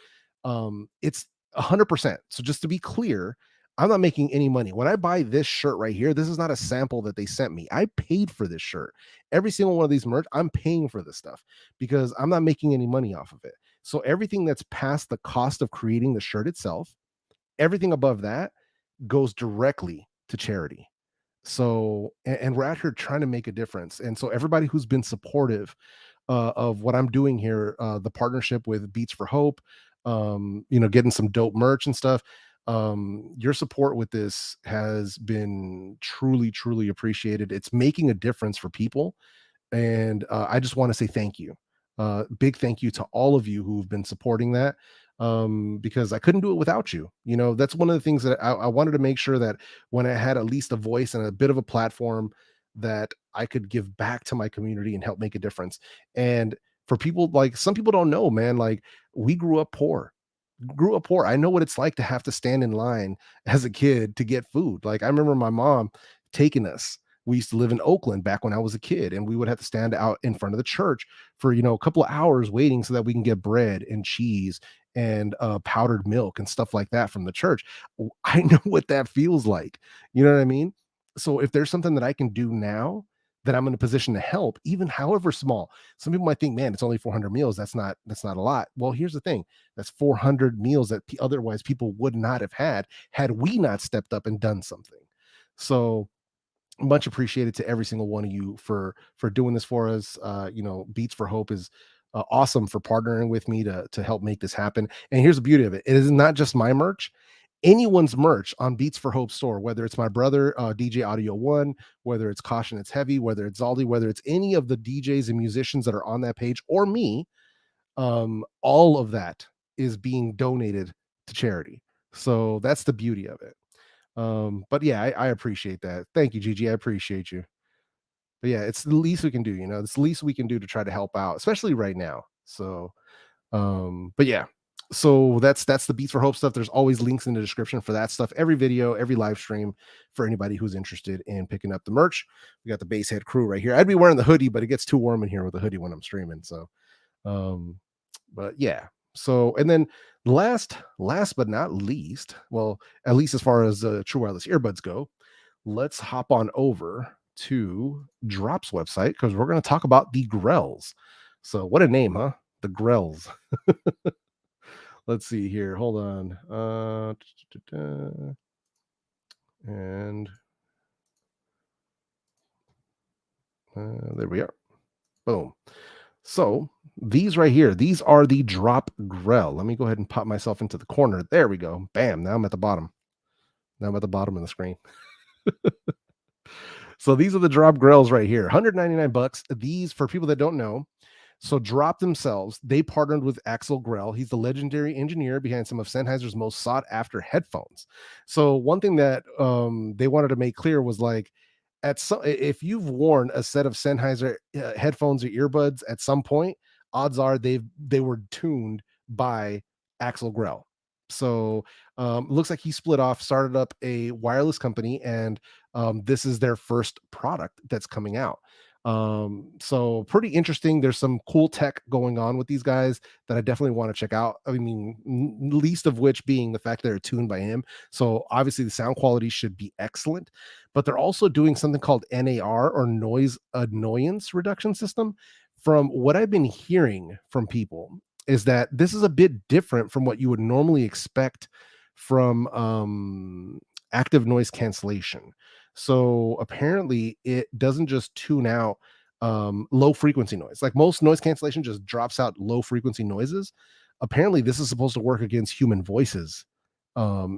it's 100%. So just to be clear, I'm not making any money. When I buy this shirt right here, this is not a sample that they sent me. I paid for this shirt. Every single one of these merch, I'm paying for this stuff because I'm not making any money off of it. So everything that's past the cost of creating the shirt itself, everything above that goes directly to charity. So, and we're out here trying to make a difference. And so everybody who's been supportive of what I'm doing here, the partnership with Beats for Hope, getting some dope merch and stuff. Your support with this has been truly, truly appreciated. It's making a difference for people, and I just want to say thank you. Big thank you to all of you who've been supporting that, because I couldn't do it without you. That's one of the things that I wanted to make sure that when I had at least a voice and a bit of a platform, that I could give back to my community and help make a difference. And for people, like, some people don't know, man, like, we grew up poor. I know what it's like to have to stand in line as a kid to get food. Like, I remember my mom taking us. We used to live in Oakland back when I was a kid, and we would have to stand out in front of the church for, a couple of hours waiting so that we can get bread and cheese and powdered milk and stuff like that from the church. I know what that feels like. You know what I mean? So if there's something that I can do now that I'm in a position to help, even however small, some people might think, man, it's only 400 meals. That's not a lot. Well, here's the thing. That's 400 meals that otherwise people would not have had we not stepped up and done something. So much appreciated to every single one of you for doing this for us. Beats for Hope is awesome for partnering with me to help make this happen. And here's the beauty of it: it is not just my merch. Anyone's merch on Beats for Hope store, whether it's my brother DJ Audio One, whether it's Caution It's Heavy, whether it's Zaldi, whether it's any of the DJs and musicians that are on that page, or me, all of that is being donated to charity. So that's the beauty of it. But yeah, I appreciate that. Thank you, Gigi. I appreciate you. But yeah, it's the least we can do. It's the least we can do to try to help out, especially right now. So, but yeah, so that's the Beats for Hope stuff. There's always links in the description for that stuff. Every video, every live stream, for anybody who's interested in picking up the merch. We got the Basshead crew right here. I'd be wearing the hoodie, but it gets too warm in here with the hoodie when I'm streaming. So, um, but yeah. So, and then last but not least, well, at least as far as true wireless earbuds go, let's hop on over to Drop's website because we're going to talk about the Grells. So, what a name, huh? The Grells. Let's see here. Hold on. And there we are. Boom. So these right here, these are the Drop Grell. Let me go ahead and pop myself into the corner. There we go. Bam. Now I'm at the bottom. Now I'm at the bottom of the screen. So these are the Drop Grells right here. 199 bucks. These, for people that don't know, so Drop themselves, they partnered with Axel Grell. He's the legendary engineer behind some of Sennheiser's most sought after headphones. So one thing that they wanted to make clear was, like, if you've worn a set of Sennheiser headphones or earbuds at some point, odds are they were tuned by Axel Grell. So looks like he split off, started up a wireless company, and this is their first product that's coming out. So pretty interesting. There's some cool tech going on with these guys that I definitely want to check out. I mean, least of which being the fact that they're tuned by him. So obviously the sound quality should be excellent, but they're also doing something called NAR, or noise annoyance reduction system. From what I've been hearing from people, is that this is a bit different from what you would normally expect from active noise cancellation. So apparently it doesn't just tune out low frequency noise. Like, most noise cancellation just drops out low frequency noises. Apparently this is supposed to work against human voices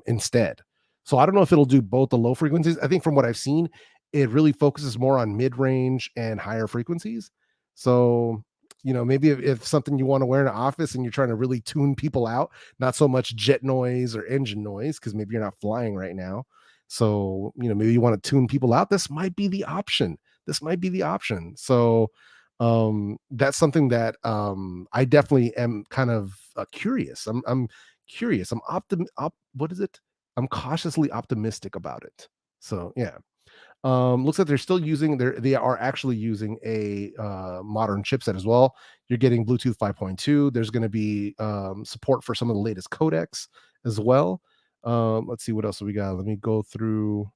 instead. So I don't know if it'll do both the low frequencies. I think from what I've seen, it really focuses more on mid-range and higher frequencies. So, maybe if something you want to wear in an office and you're trying to really tune people out, not so much jet noise or engine noise, because maybe you're not flying right now. So, maybe you want to tune people out. This might be the option. So, that's something that I definitely am kind of curious. I'm curious. What is it? I'm cautiously optimistic about it. So, yeah. Looks like they are actually using a modern chipset as well. You're getting Bluetooth 5.2. There's going to be support for some of the latest codecs as well. Let's see what else we got. Let me go through.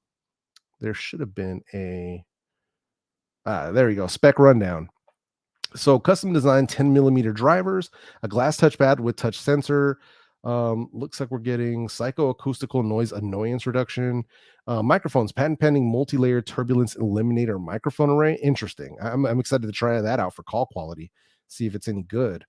There should have been a there you go, spec rundown. So custom designed 10 millimeter drivers, a glass touchpad with touch sensor. Looks like we're getting psychoacoustical noise annoyance reduction. Microphones, patent pending multi-layer turbulence eliminator microphone array. Interesting. I'm excited to try that out for call quality. See if it's any good.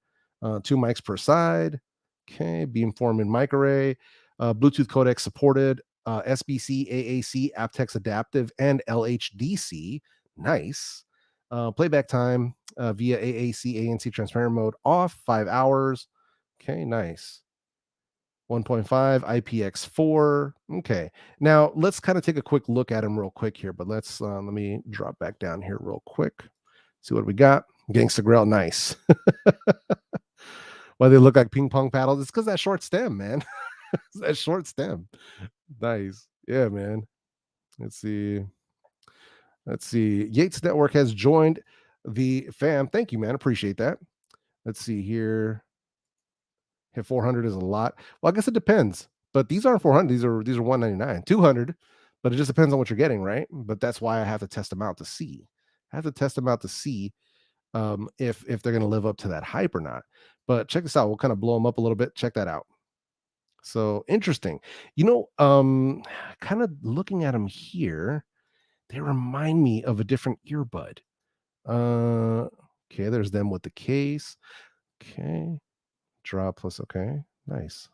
Two mics per side. Okay, beamforming mic array. Bluetooth codec supported. SBC, AAC, aptX adaptive, and LHDC. Nice. Playback time via AAC, ANC transparent mode off, 5 hours. Okay, nice. 1.5 IPX4. Okay. Now let's kind of take a quick look at them real quick here, but let me drop back down here real quick. See what we got. Gangsta Grell, nice. Why they look like ping pong paddles? It's because that short stem, man. That short stem. Nice. Yeah, man. Let's see. Let's see. Yates Network has joined the fam. Thank you, man. Appreciate that. Let's see here. Hit 400 is a lot. Well, I guess it depends. But these aren't 400. These are 199, 200. But it just depends on what you're getting, right? But that's why I have to test them out to see. I have to test them out to see if they're going to live up to that hype or not. But check this out. We'll kind of blow them up a little bit. Check that out. So interesting. Kind of looking at them here, they remind me of a different earbud. Okay, there's them with the case. Okay, drop plus. Okay, nice.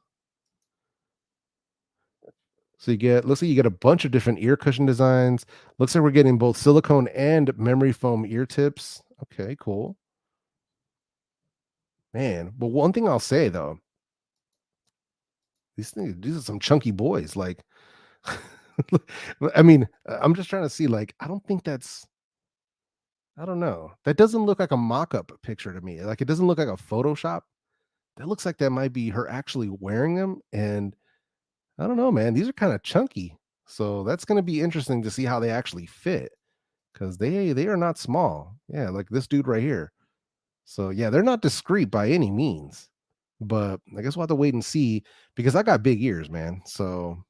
So looks like you get a bunch of different ear cushion designs. Looks like we're getting both silicone and memory foam ear tips. Okay, cool, man. But one thing I'll say though, these are some chunky boys. Like, I mean, I'm just trying to see. Like, I don't think that's. I don't know. That doesn't look like a mock-up picture to me. Like, it doesn't look like a Photoshop. That looks like that might be her actually wearing them, and I don't know, man. These are kind of chunky. So that's going to be interesting to see how they actually fit because they are not small. Yeah, like this dude right here. So yeah, they're not discreet by any means. But I guess we'll have to wait and see because I got big ears, man. So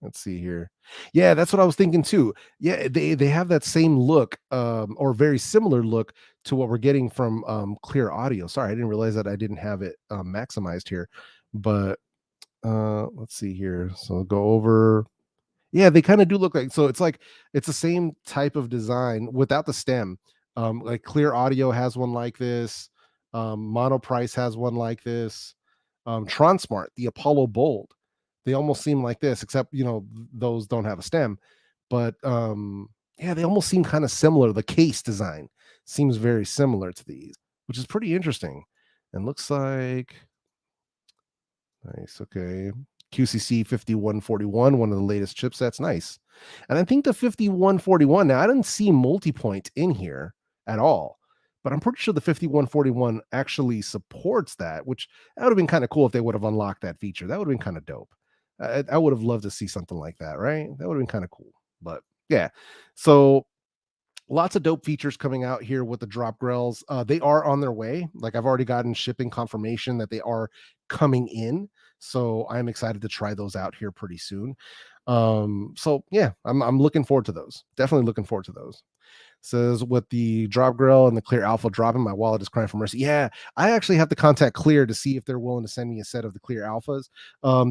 let's see here. Yeah, that's what I was thinking too. Yeah, they have that same look, or very similar look to what we're getting from Clear Audio. Sorry, I didn't realize that I didn't have it maximized here. But let's see here. So go over. Yeah, they kind of do look like, so it's like it's the same type of design without the stem. Like Clear Audio has one like this. Monoprice has one like this. Tronsmart, the Apollo Bold, they almost seem like this, except those don't have a stem. But yeah, they almost seem kind of similar. The case design seems very similar to these, which is pretty interesting. And looks like nice. Okay. QCC 5141, one of the latest chipsets. Nice. And I think the 5141, now I didn't see multi-point in here at all, but I'm pretty sure the 5141 actually supports that, which that would have been kind of cool if they would have unlocked that feature. That would have been kind of dope. I would have loved to see something like that, right? That would have been kind of cool. But yeah. So lots of dope features coming out here with the drop Grells. They are on their way. Like I've already gotten shipping confirmation that they are coming in. So I'm excited to try those out here pretty soon. So yeah, I'm looking forward to those. Definitely looking forward to those. Says with the drop Grell and the Clear Alpha dropping, my wallet is crying for mercy. Yeah, I actually have to contact Clear to see if they're willing to send me a set of the Clear Alphas.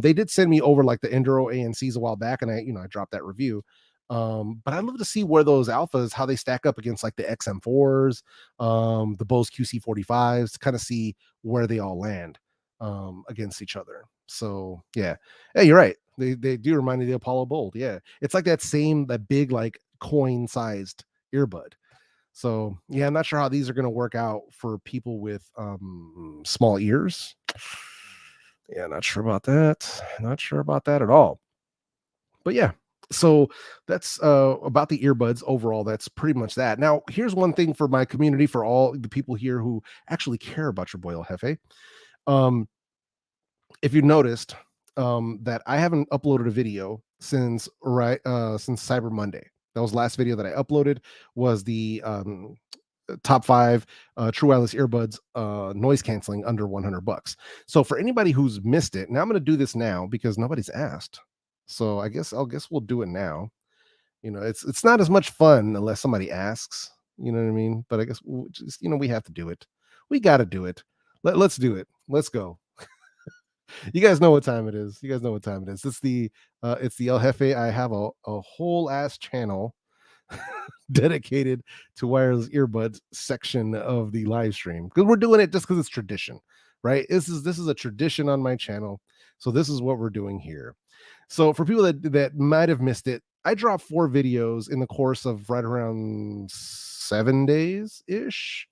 They did send me over like the Enduro ANCs a while back, and I dropped that review. But I'd love to see where those alphas, how they stack up against like the XM4s, the Bose QC45s, to kind of see where they all land against each other. So yeah, hey, you're right. They do remind me of the Apollo Bold. Yeah, it's like that big like coin sized earbud. So yeah, I'm not sure how these are going to work out for people with small ears. Yeah, not sure about that. Not sure about that at all. But yeah, so that's about the earbuds overall. That's pretty much that. Now here's one thing for my community, for all the people here who actually care about your boy El Jefe. um if you noticed, that I haven't uploaded a video since Cyber Monday. That was the last video that I uploaded, was the top 5 true wireless earbuds, noise canceling under $100. So for anybody who's missed it, now I'm going to do this now because nobody's asked. So I guess we'll do it now. It's not as much fun unless somebody asks. You know what I mean? But I guess we'll just we have to do it. We got to do it. Let's do it. Let's go. You guys know what time it is. You guys know what time it is. It's the El Jefe. I have a whole ass channel dedicated to wireless earbuds section of the live stream because we're doing it just because it's tradition, right? This is a tradition on my channel, so this is what we're doing here. So for people that might have missed it, I dropped 4 videos in the course of right around 7 days ish.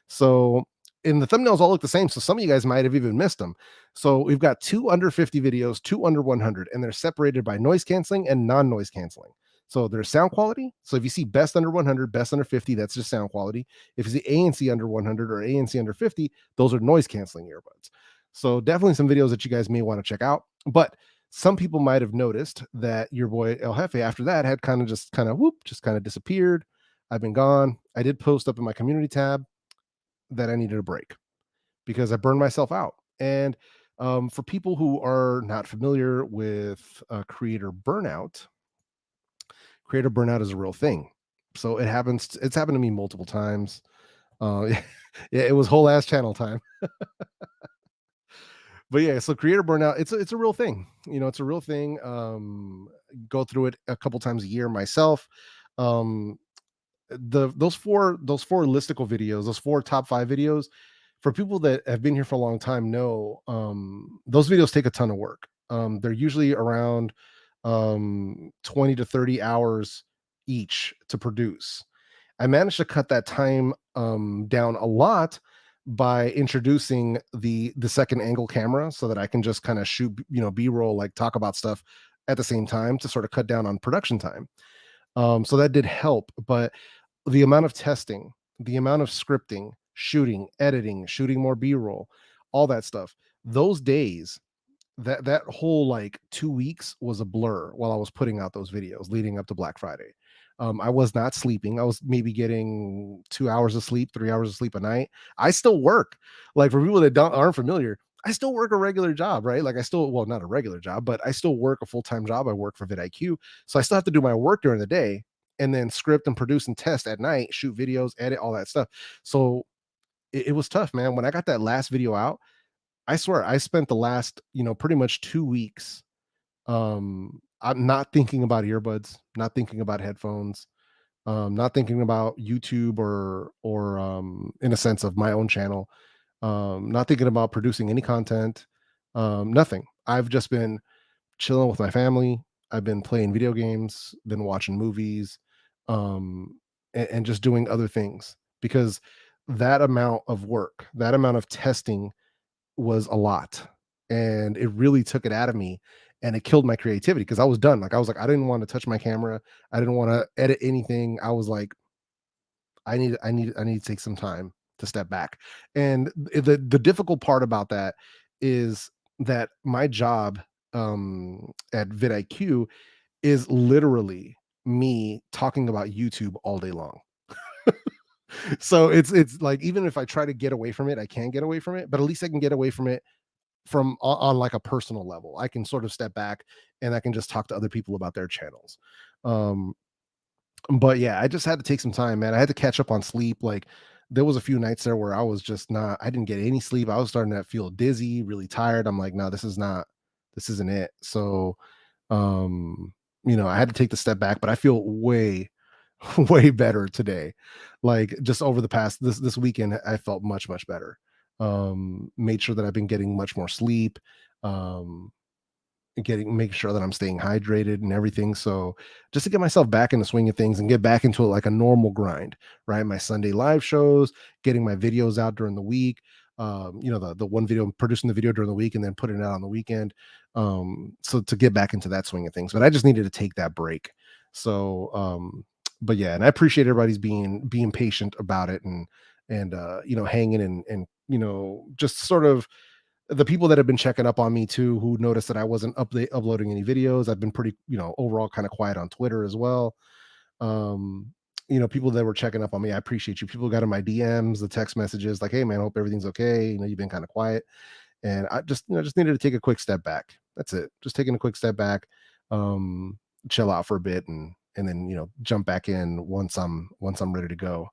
So and the thumbnails all look the same, so some of you guys might have even missed them. So we've got 2 under 50 videos, 2 under 100, and they're separated by noise canceling and non-noise canceling. So there's sound quality. So if you see best under 100, best under 50, that's just sound quality. If you see ANC under 100 or ANC under 50, those are noise canceling earbuds. So definitely some videos that you guys may want to check out. But some people might have noticed that your boy El Jefe after that had kind of disappeared. I've been gone. I did post up in my community tab that I needed a break because I burned myself out. And for people who are not familiar with creator burnout is a real thing. So it happens. It's happened to me multiple times. Yeah, it was whole ass channel time. But yeah, so creator burnout, it's a real thing. It's a real thing. Go through it a couple times a year myself. Um, those four listicle videos, those 4 top 5 videos, for people that have been here for a long time know those videos take a ton of work. They're usually around 20 to 30 hours each to produce. I managed to cut that time down a lot by introducing the second angle camera so that I can just kind of shoot, B-roll, like talk about stuff at the same time to sort of cut down on production time. So that did help, but the amount of testing, the amount of scripting, shooting, editing, shooting more B-roll, all that stuff, those days, that whole like 2 weeks was a blur while I was putting out those videos leading up to Black Friday. I was not sleeping. I was maybe getting 2 hours of sleep, 3 hours of sleep a night. I still work. Like for people that aren't familiar, I still work a regular job, right? Like well, not a regular job, but I still work a full-time job. I work for vidIQ. So I still have to do my work during the day and then script and produce and test at night, shoot videos, edit, all that stuff. So it was tough, man. When I got that last video out, I swear I spent the last, pretty much 2 weeks. I'm not thinking about earbuds, not thinking about headphones, not thinking about YouTube or in a sense of my own channel, not thinking about producing any content, nothing. I've just been chilling with my family. I've been playing video games, been watching movies, and just doing other things because that amount of work, that amount of testing was a lot, and it really took it out of me, and it killed my creativity because I was done. Like, I was like, I didn't want to touch my camera. I didn't want to edit anything. I was like, I need to take some time to step back. And the difficult part about that is that my job at vidIQ is literally me talking about YouTube all day long. So it's like even if I try to get away from it, I can't get away from it, but at least I can get away from it from on like a personal level. I can sort of step back and I can just talk to other people about their channels. Um, but yeah, I just had to take some time, man. I had to catch up on sleep. Like there was a few nights there where I didn't get any sleep. I was starting to feel dizzy, really tired. I'm like, no, this isn't it. So I had to take the step back, but I feel way, way better today. Like just over the past this weekend, I felt much, much better. Made sure that I've been getting much more sleep. Um, Making sure that I'm staying hydrated and everything. So just to get myself back in the swing of things and get back into like a normal grind, right? My Sunday live shows, getting my videos out during the week. The one video, producing the video during the week and then putting it out on the weekend. So to get back into that swing of things, but I just needed to take that break. So, but yeah, and I appreciate everybody's being patient about it and hanging and just sort of the people that have been checking up on me too, who noticed that I wasn't uploading any videos. I've been pretty, overall kind of quiet on Twitter as well. people that were checking up on me. I appreciate you. People got in my DMs, the text messages, like, "Hey, man, hope everything's okay. You've been kind of quiet." And I just needed to take a quick step back. That's it. Just taking a quick step back, um, chill out for a bit, and then jump back in once I'm ready to go,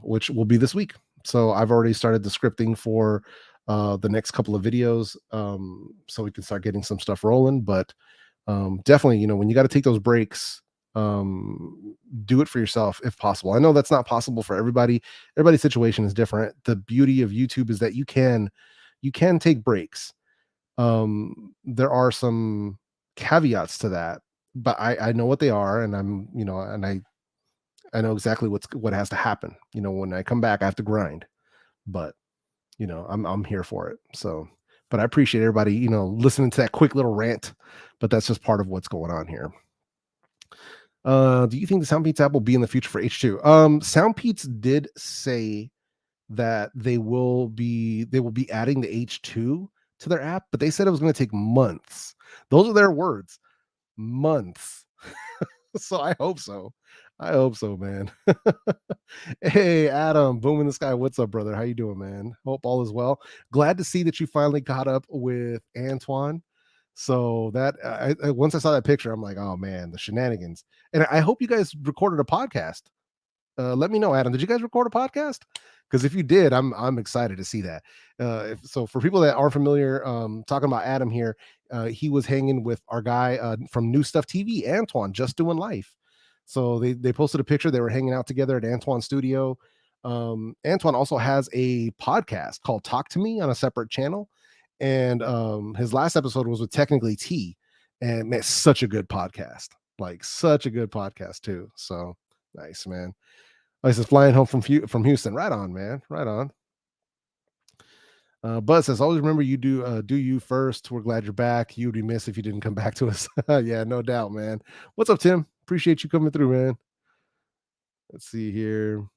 which will be this week. So I've already started the scripting for the next couple of videos, so we can start getting some stuff rolling. But definitely, when you got to take those breaks, do it for yourself if possible. I know that's not possible for everybody. Everybody's situation is different. The beauty of YouTube is that you can take breaks. There are some caveats to that, but I know what they are, and I know exactly what has to happen. When I come back, I have to grind, but I'm here for it. So, but I appreciate everybody, listening to that quick little rant, but that's just part of what's going on here. Do you think the Soundpeats app will be in the future for H2? Soundpeats did say that they will be adding the H2 to their app, but they said it was going to take months. Those are their words, months. So I hope so. I hope so, man. Hey, Adam, boom in the sky. What's up, brother? How you doing, man? Hope all is well. Glad to see that you finally caught up with Antoine. So that once I saw that picture, I'm like, oh man, the shenanigans. And I hope you guys recorded a podcast. Let me know, Adam. Did you guys record a podcast? Because if you did, I'm excited to see that. So for people that aren't familiar, talking about Adam here, he was hanging with our guy from New Stuff TV, Antoine, just doing life. So they posted a picture. They were hanging out together at Antoine's studio. Antoine also has a podcast called Talk to Me on a separate channel, and his last episode was with Technically T, and man, such a good podcast, like such a good podcast too. So nice, man. Oh, he says flying home from Houston. Right on, man. Right on. Buzz says, always remember you do you first. We're glad you're back. You'd be missed if you didn't come back to us. Yeah, no doubt, man. What's up, Tim? Appreciate you coming through, man. Let's see here.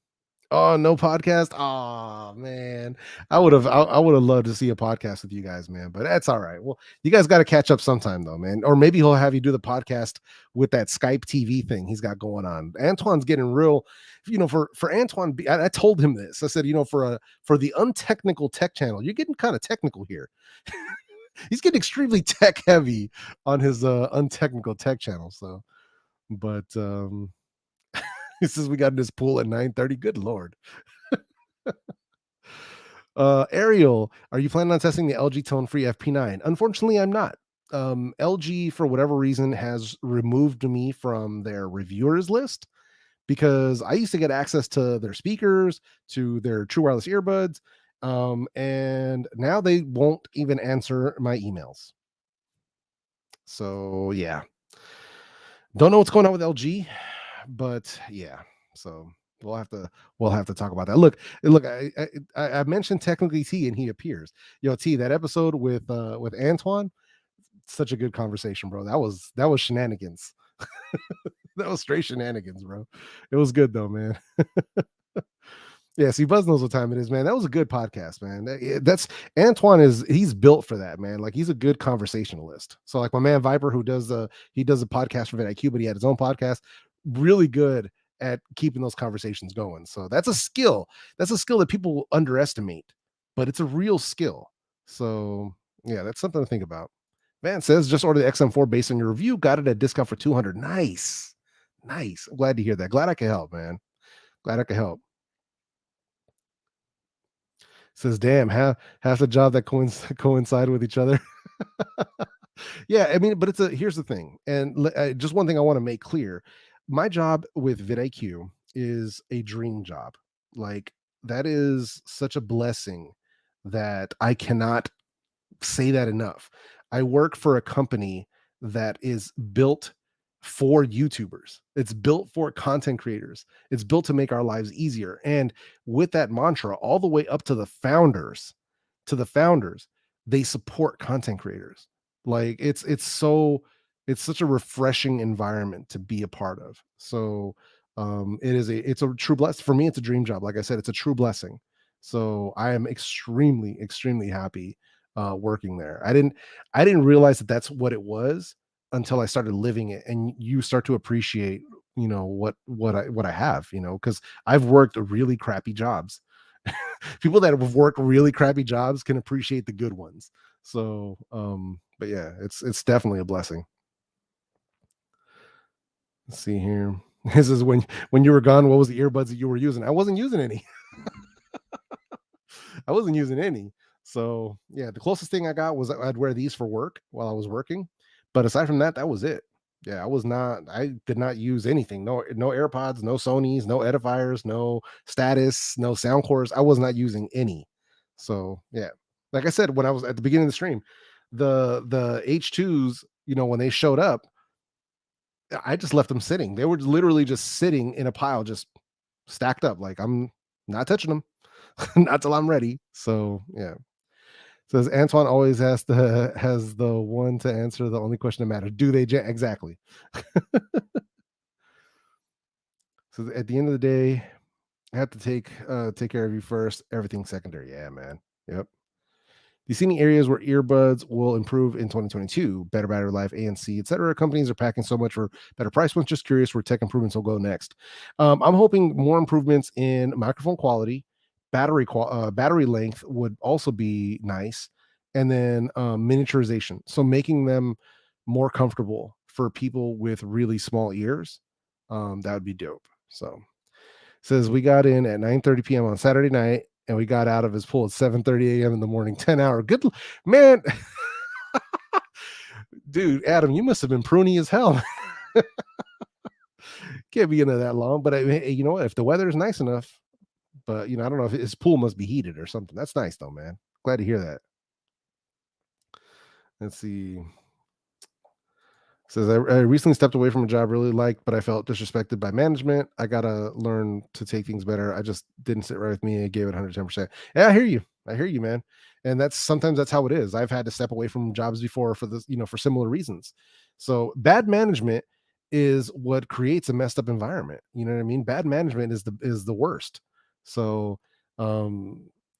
Oh, no podcast. Oh man, I would have loved to see a podcast with you guys, man. But that's all right. Well, you guys got to catch up sometime, though, man. Or maybe he'll have you do the podcast with that Skype TV thing he's got going on. Antoine's getting real, for Antoine. I told him this. I said, for the untechnical tech channel, you're getting kind of technical here. He's getting extremely tech heavy on his untechnical tech channel. So, but he says we got in this pool at 9:30. Good lord. Ariel, are you planning on testing the LG Tone Free FP9? Unfortunately, I'm not. LG, for whatever reason, has removed me from their reviewers list because I used to get access to their speakers, to their true wireless earbuds, and now they won't even answer my emails. So yeah, don't know what's going on with LG, but yeah. So we'll have to talk about that. Look. I mentioned technically T, and he appears. Yo, T, that episode with Antoine, such a good conversation, bro. That was shenanigans. That was straight shenanigans, bro. It was good though, man. Yeah, see, Buzz knows what time it is, man. That was a good podcast, man. That's Antoine he's built for that, man. Like he's a good conversationalist. So like my man Viper, who does a podcast for VidIQ, but he had his own podcast, really good at keeping those conversations going. So that's a skill. That's a skill that people underestimate, but it's a real skill. So yeah, that's something to think about. Van says just order the XM4 based on your review. Got it at discount for 200. Nice. Nice. I'm glad to hear that. Glad I could help, man. Glad I could help. Says, damn, half the job that coincide with each other. Yeah, I mean, but here's the thing, and just one thing I want to make clear: my job with vidIQ is a dream job. Like that is such a blessing that I cannot say that enough. I work for a company that is built for YouTubers. It's built for content creators. It's built to make our lives easier. And with that mantra, all the way up to the founders, they support content creators. Like it's such a refreshing environment to be a part of. So it's a true blessing for me. It's a dream job. Like I said, it's a true blessing. So I am extremely, extremely happy working there. I didn't realize that that's what it was until I started living it, and you start to appreciate what I have, because I've worked really crappy jobs. People that have worked really crappy jobs can appreciate the good ones. So, but yeah, it's definitely a blessing. Let's see here. This is when you were gone. What was the earbuds that you were using? I wasn't using any. I wasn't using any. So yeah, the closest thing I got was I'd wear these for work while I was working. But aside from that, that was it. Yeah, I did not use anything. No AirPods, no Sonys, no edifiers, no status, no sound cores. I was not using any. So yeah. Like I said, when I was at the beginning of the stream, the H2s, when they showed up, I just left them sitting. They were literally just sitting in a pile, just stacked up. Like I'm not touching them. Not till I'm ready. So yeah. Says Antoine always has the one to answer the only question that matters. Do they exactly? So at the end of the day, I have to take care of you first. Everything secondary. Yeah, man. Yep. Do you see any areas where earbuds will improve in 2022? Better battery life, ANC, etc. Companies are packing so much for better price points. Just curious where tech improvements will go next. I'm hoping more improvements in microphone quality, battery length would also be nice, and then miniaturization. So making them more comfortable for people with really small ears. That would be dope. So says we got in at 9:30 p.m. on Saturday night and we got out of his pool at 7:30 a.m. in the morning. 10-hour. Good man. Dude, Adam, you must have been pruny as hell. Can't be into that long, but you know what? If the weather is nice enough, but I don't know if his pool must be heated or something. That's nice though, man. Glad to hear that. Let's see. Says I recently stepped away from a job I really liked, but I felt disrespected by management. I gotta learn to take things better. I just didn't sit right with me. I gave it 110%. Yeah, I hear you. I hear you, man. And that's how it is. I've had to step away from jobs before for this, for similar reasons. So bad management is what creates a messed up environment. You know what I mean? Bad management is the worst. So I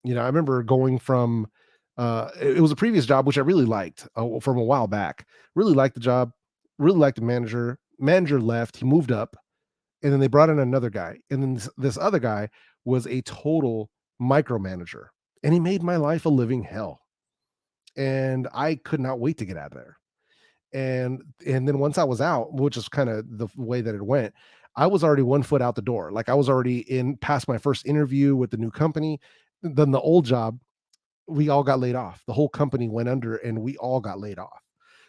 remember going from it was a previous job which I really liked from a while back. Really liked the job, really liked the manager. Manager left, he moved up, and then they brought in another guy. And then this other guy was a total micromanager, and he made my life a living hell. And I could not wait to get out of there. And then once I was out, which is kind of the way that it went, I was already 1 foot out the door. Like I was already in past my first interview with the new company. Then the old job, we all got laid off. The whole company went under and we all got laid off.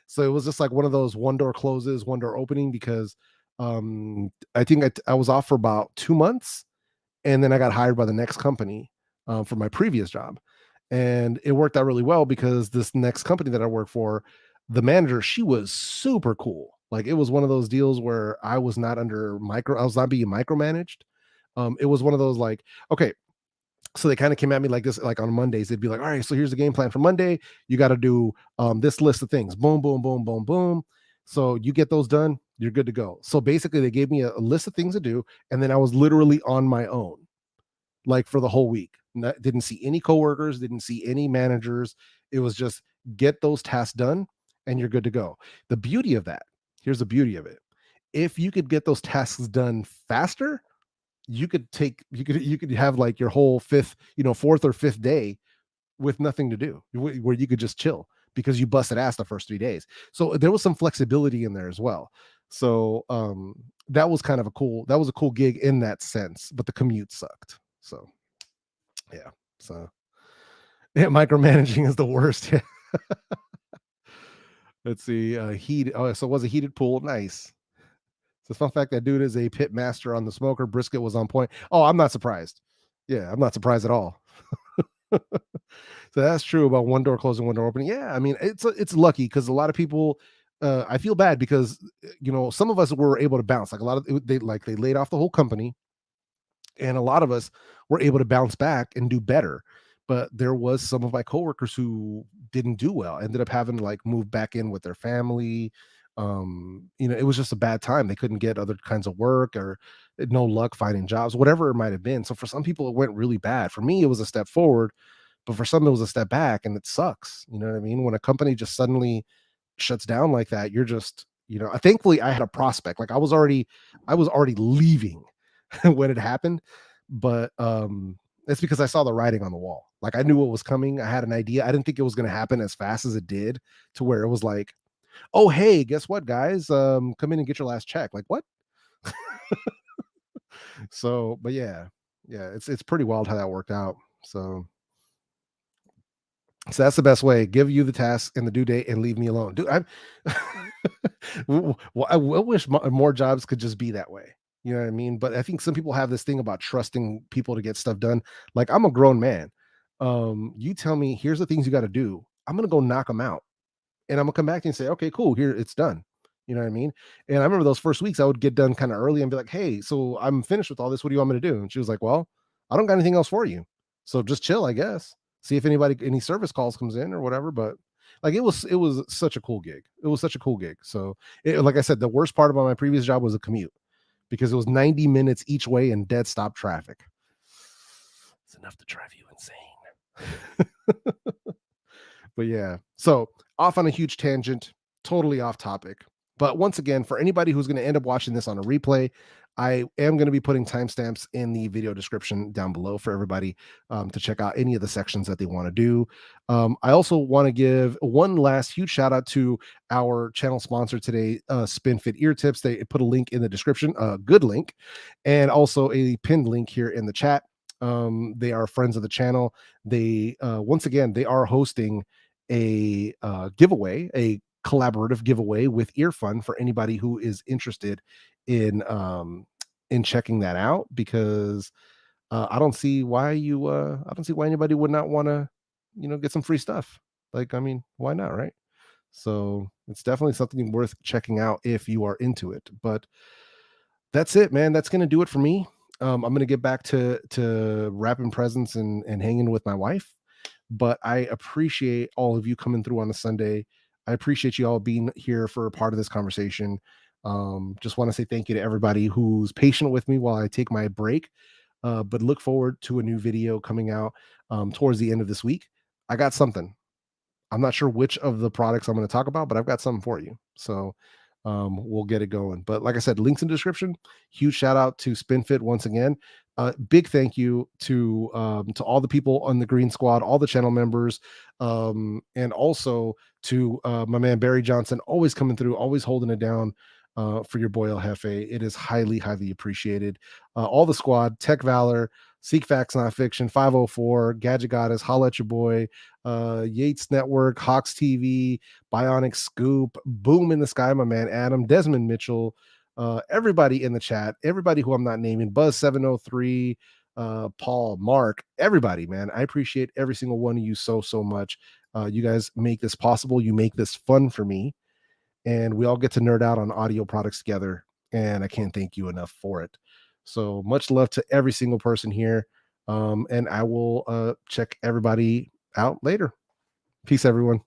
So it was just like one of those one door closes, one door opening because I think I was off for about 2 months and then I got hired by the next company for my previous job. And it worked out really well because this next company that I work for, the manager, she was super cool. Like it was one of those deals where I was not I was not being micromanaged. It was one of those like, okay, so they kind of came at me like this, like on Mondays, they'd be like, all right, so here's the game plan for Monday. You got to do this list of things. Boom, boom, boom, boom, boom. So you get those done, you're good to go. So basically they gave me a list of things to do. And then I was literally on my own, like for the whole week. Didn't see any coworkers, didn't see any managers. It was just get those tasks done and you're good to go. The beauty of that, here's the beauty of it. If you could get those tasks done faster, you could have like your whole fourth or fifth day with nothing to do, where you could just chill because you busted ass the first 3 days. So there was some flexibility in there as well. So that was a cool gig in that sense, but the commute sucked. So yeah. So yeah, micromanaging is the worst. Yeah. Let's see. So it was a heated pool. Nice. So fun fact, that dude is a pit master on the smoker. Brisket was on point. Oh, I'm not surprised. Yeah, I'm not surprised at all. So that's true about one door closing, one door opening. Yeah, I mean it's lucky because a lot of people. I feel bad because some of us were able to bounce. Like a lot of they laid off the whole company, and a lot of us were able to bounce back and do better. But there was some of my coworkers who didn't do well, ended up having to like move back in with their family. It was just a bad time. They couldn't get other kinds of work or no luck finding jobs, whatever it might have been. So for some people it went really bad. For me it was a step forward, but for some it was a step back, and it sucks. You know what I mean? When a company just suddenly shuts down like that, You know, thankfully I had a prospect. Like I was already leaving when it happened, but it's because I saw the writing on the wall. Like I knew what was coming. I had an idea. I didn't think it was going to happen as fast as it did, to where it was like, oh hey, guess what, guys? Come in and get your last check. Like what? So, but yeah, it's pretty wild how that worked out. So that's the best way. Give you the task and the due date and leave me alone. Dude, I'm I wish more jobs could just be that way. You know what I mean? But I think some people have this thing about trusting people to get stuff done. Like I'm a grown man. You tell me, here's the things you got to do. I'm gonna go knock them out, and I'm gonna come back to you and say, okay, cool, here it's done. You know what I mean? And I remember those first weeks I would get done kind of early and be like, hey, so I'm finished with all this. What do you want me to do? And she was like, well, I don't got anything else for you. So just chill, I guess. See if any service calls comes in or whatever. But like it was such a cool gig. It was such a cool gig. So like I said, the worst part about my previous job was a commute because it was 90 minutes each way and dead stop traffic. It's enough to drive you insane. But yeah, so off on a huge tangent, totally off topic. But once again, for anybody who's going to end up watching this on a replay, I am going to be putting timestamps in the video description down below for everybody to check out any of the sections that they want to do. I also want to give one last huge shout out to our channel sponsor today, SpinFit Ear Tips. They put a link in the description, a good link, and also a pinned link here in the chat. They are friends of the channel. They once again, they are hosting a giveaway, a collaborative giveaway with Earfun for anybody who is interested in checking that out, because I don't see why anybody would not want to, get some free stuff. Like, I mean, why not, right? So it's definitely something worth checking out if you are into it. But that's it, man. That's gonna do it for me. I'm gonna get back to wrapping presents and hanging with my wife. But I appreciate all of you coming through on a Sunday. I appreciate you all being here for a part of this conversation. Just want to say thank you to everybody who's patient with me while I take my break. But look forward to a new video coming out towards the end of this week. I got something. I'm not sure which of the products I'm going to talk about, but I've got something for you. So we'll get it going. But like I said, links in the description. Huge shout out to SpinFit once again. Big thank you to all the people on the Green Squad, all the channel members, and also to my man Barry Johnson, always coming through, always holding it down for your boy El Jefe. It is highly, highly appreciated. All the squad, Tech Valor, Seek Facts Not Fiction, 504, Gadget Goddess, Holla at Your Boy, Yates Network, Hawks TV, Bionic Scoop, Boom in the Sky, my man Adam, Desmond Mitchell, everybody in the chat, everybody who I'm not naming, Buzz 703, Paul, Mark, everybody, man. I appreciate every single one of you so much. You guys make this possible. You make this fun for me, and we all get to nerd out on audio products together. And I can't thank you enough for it. So much love to every single person here. And I will check everybody out later. Peace, everyone.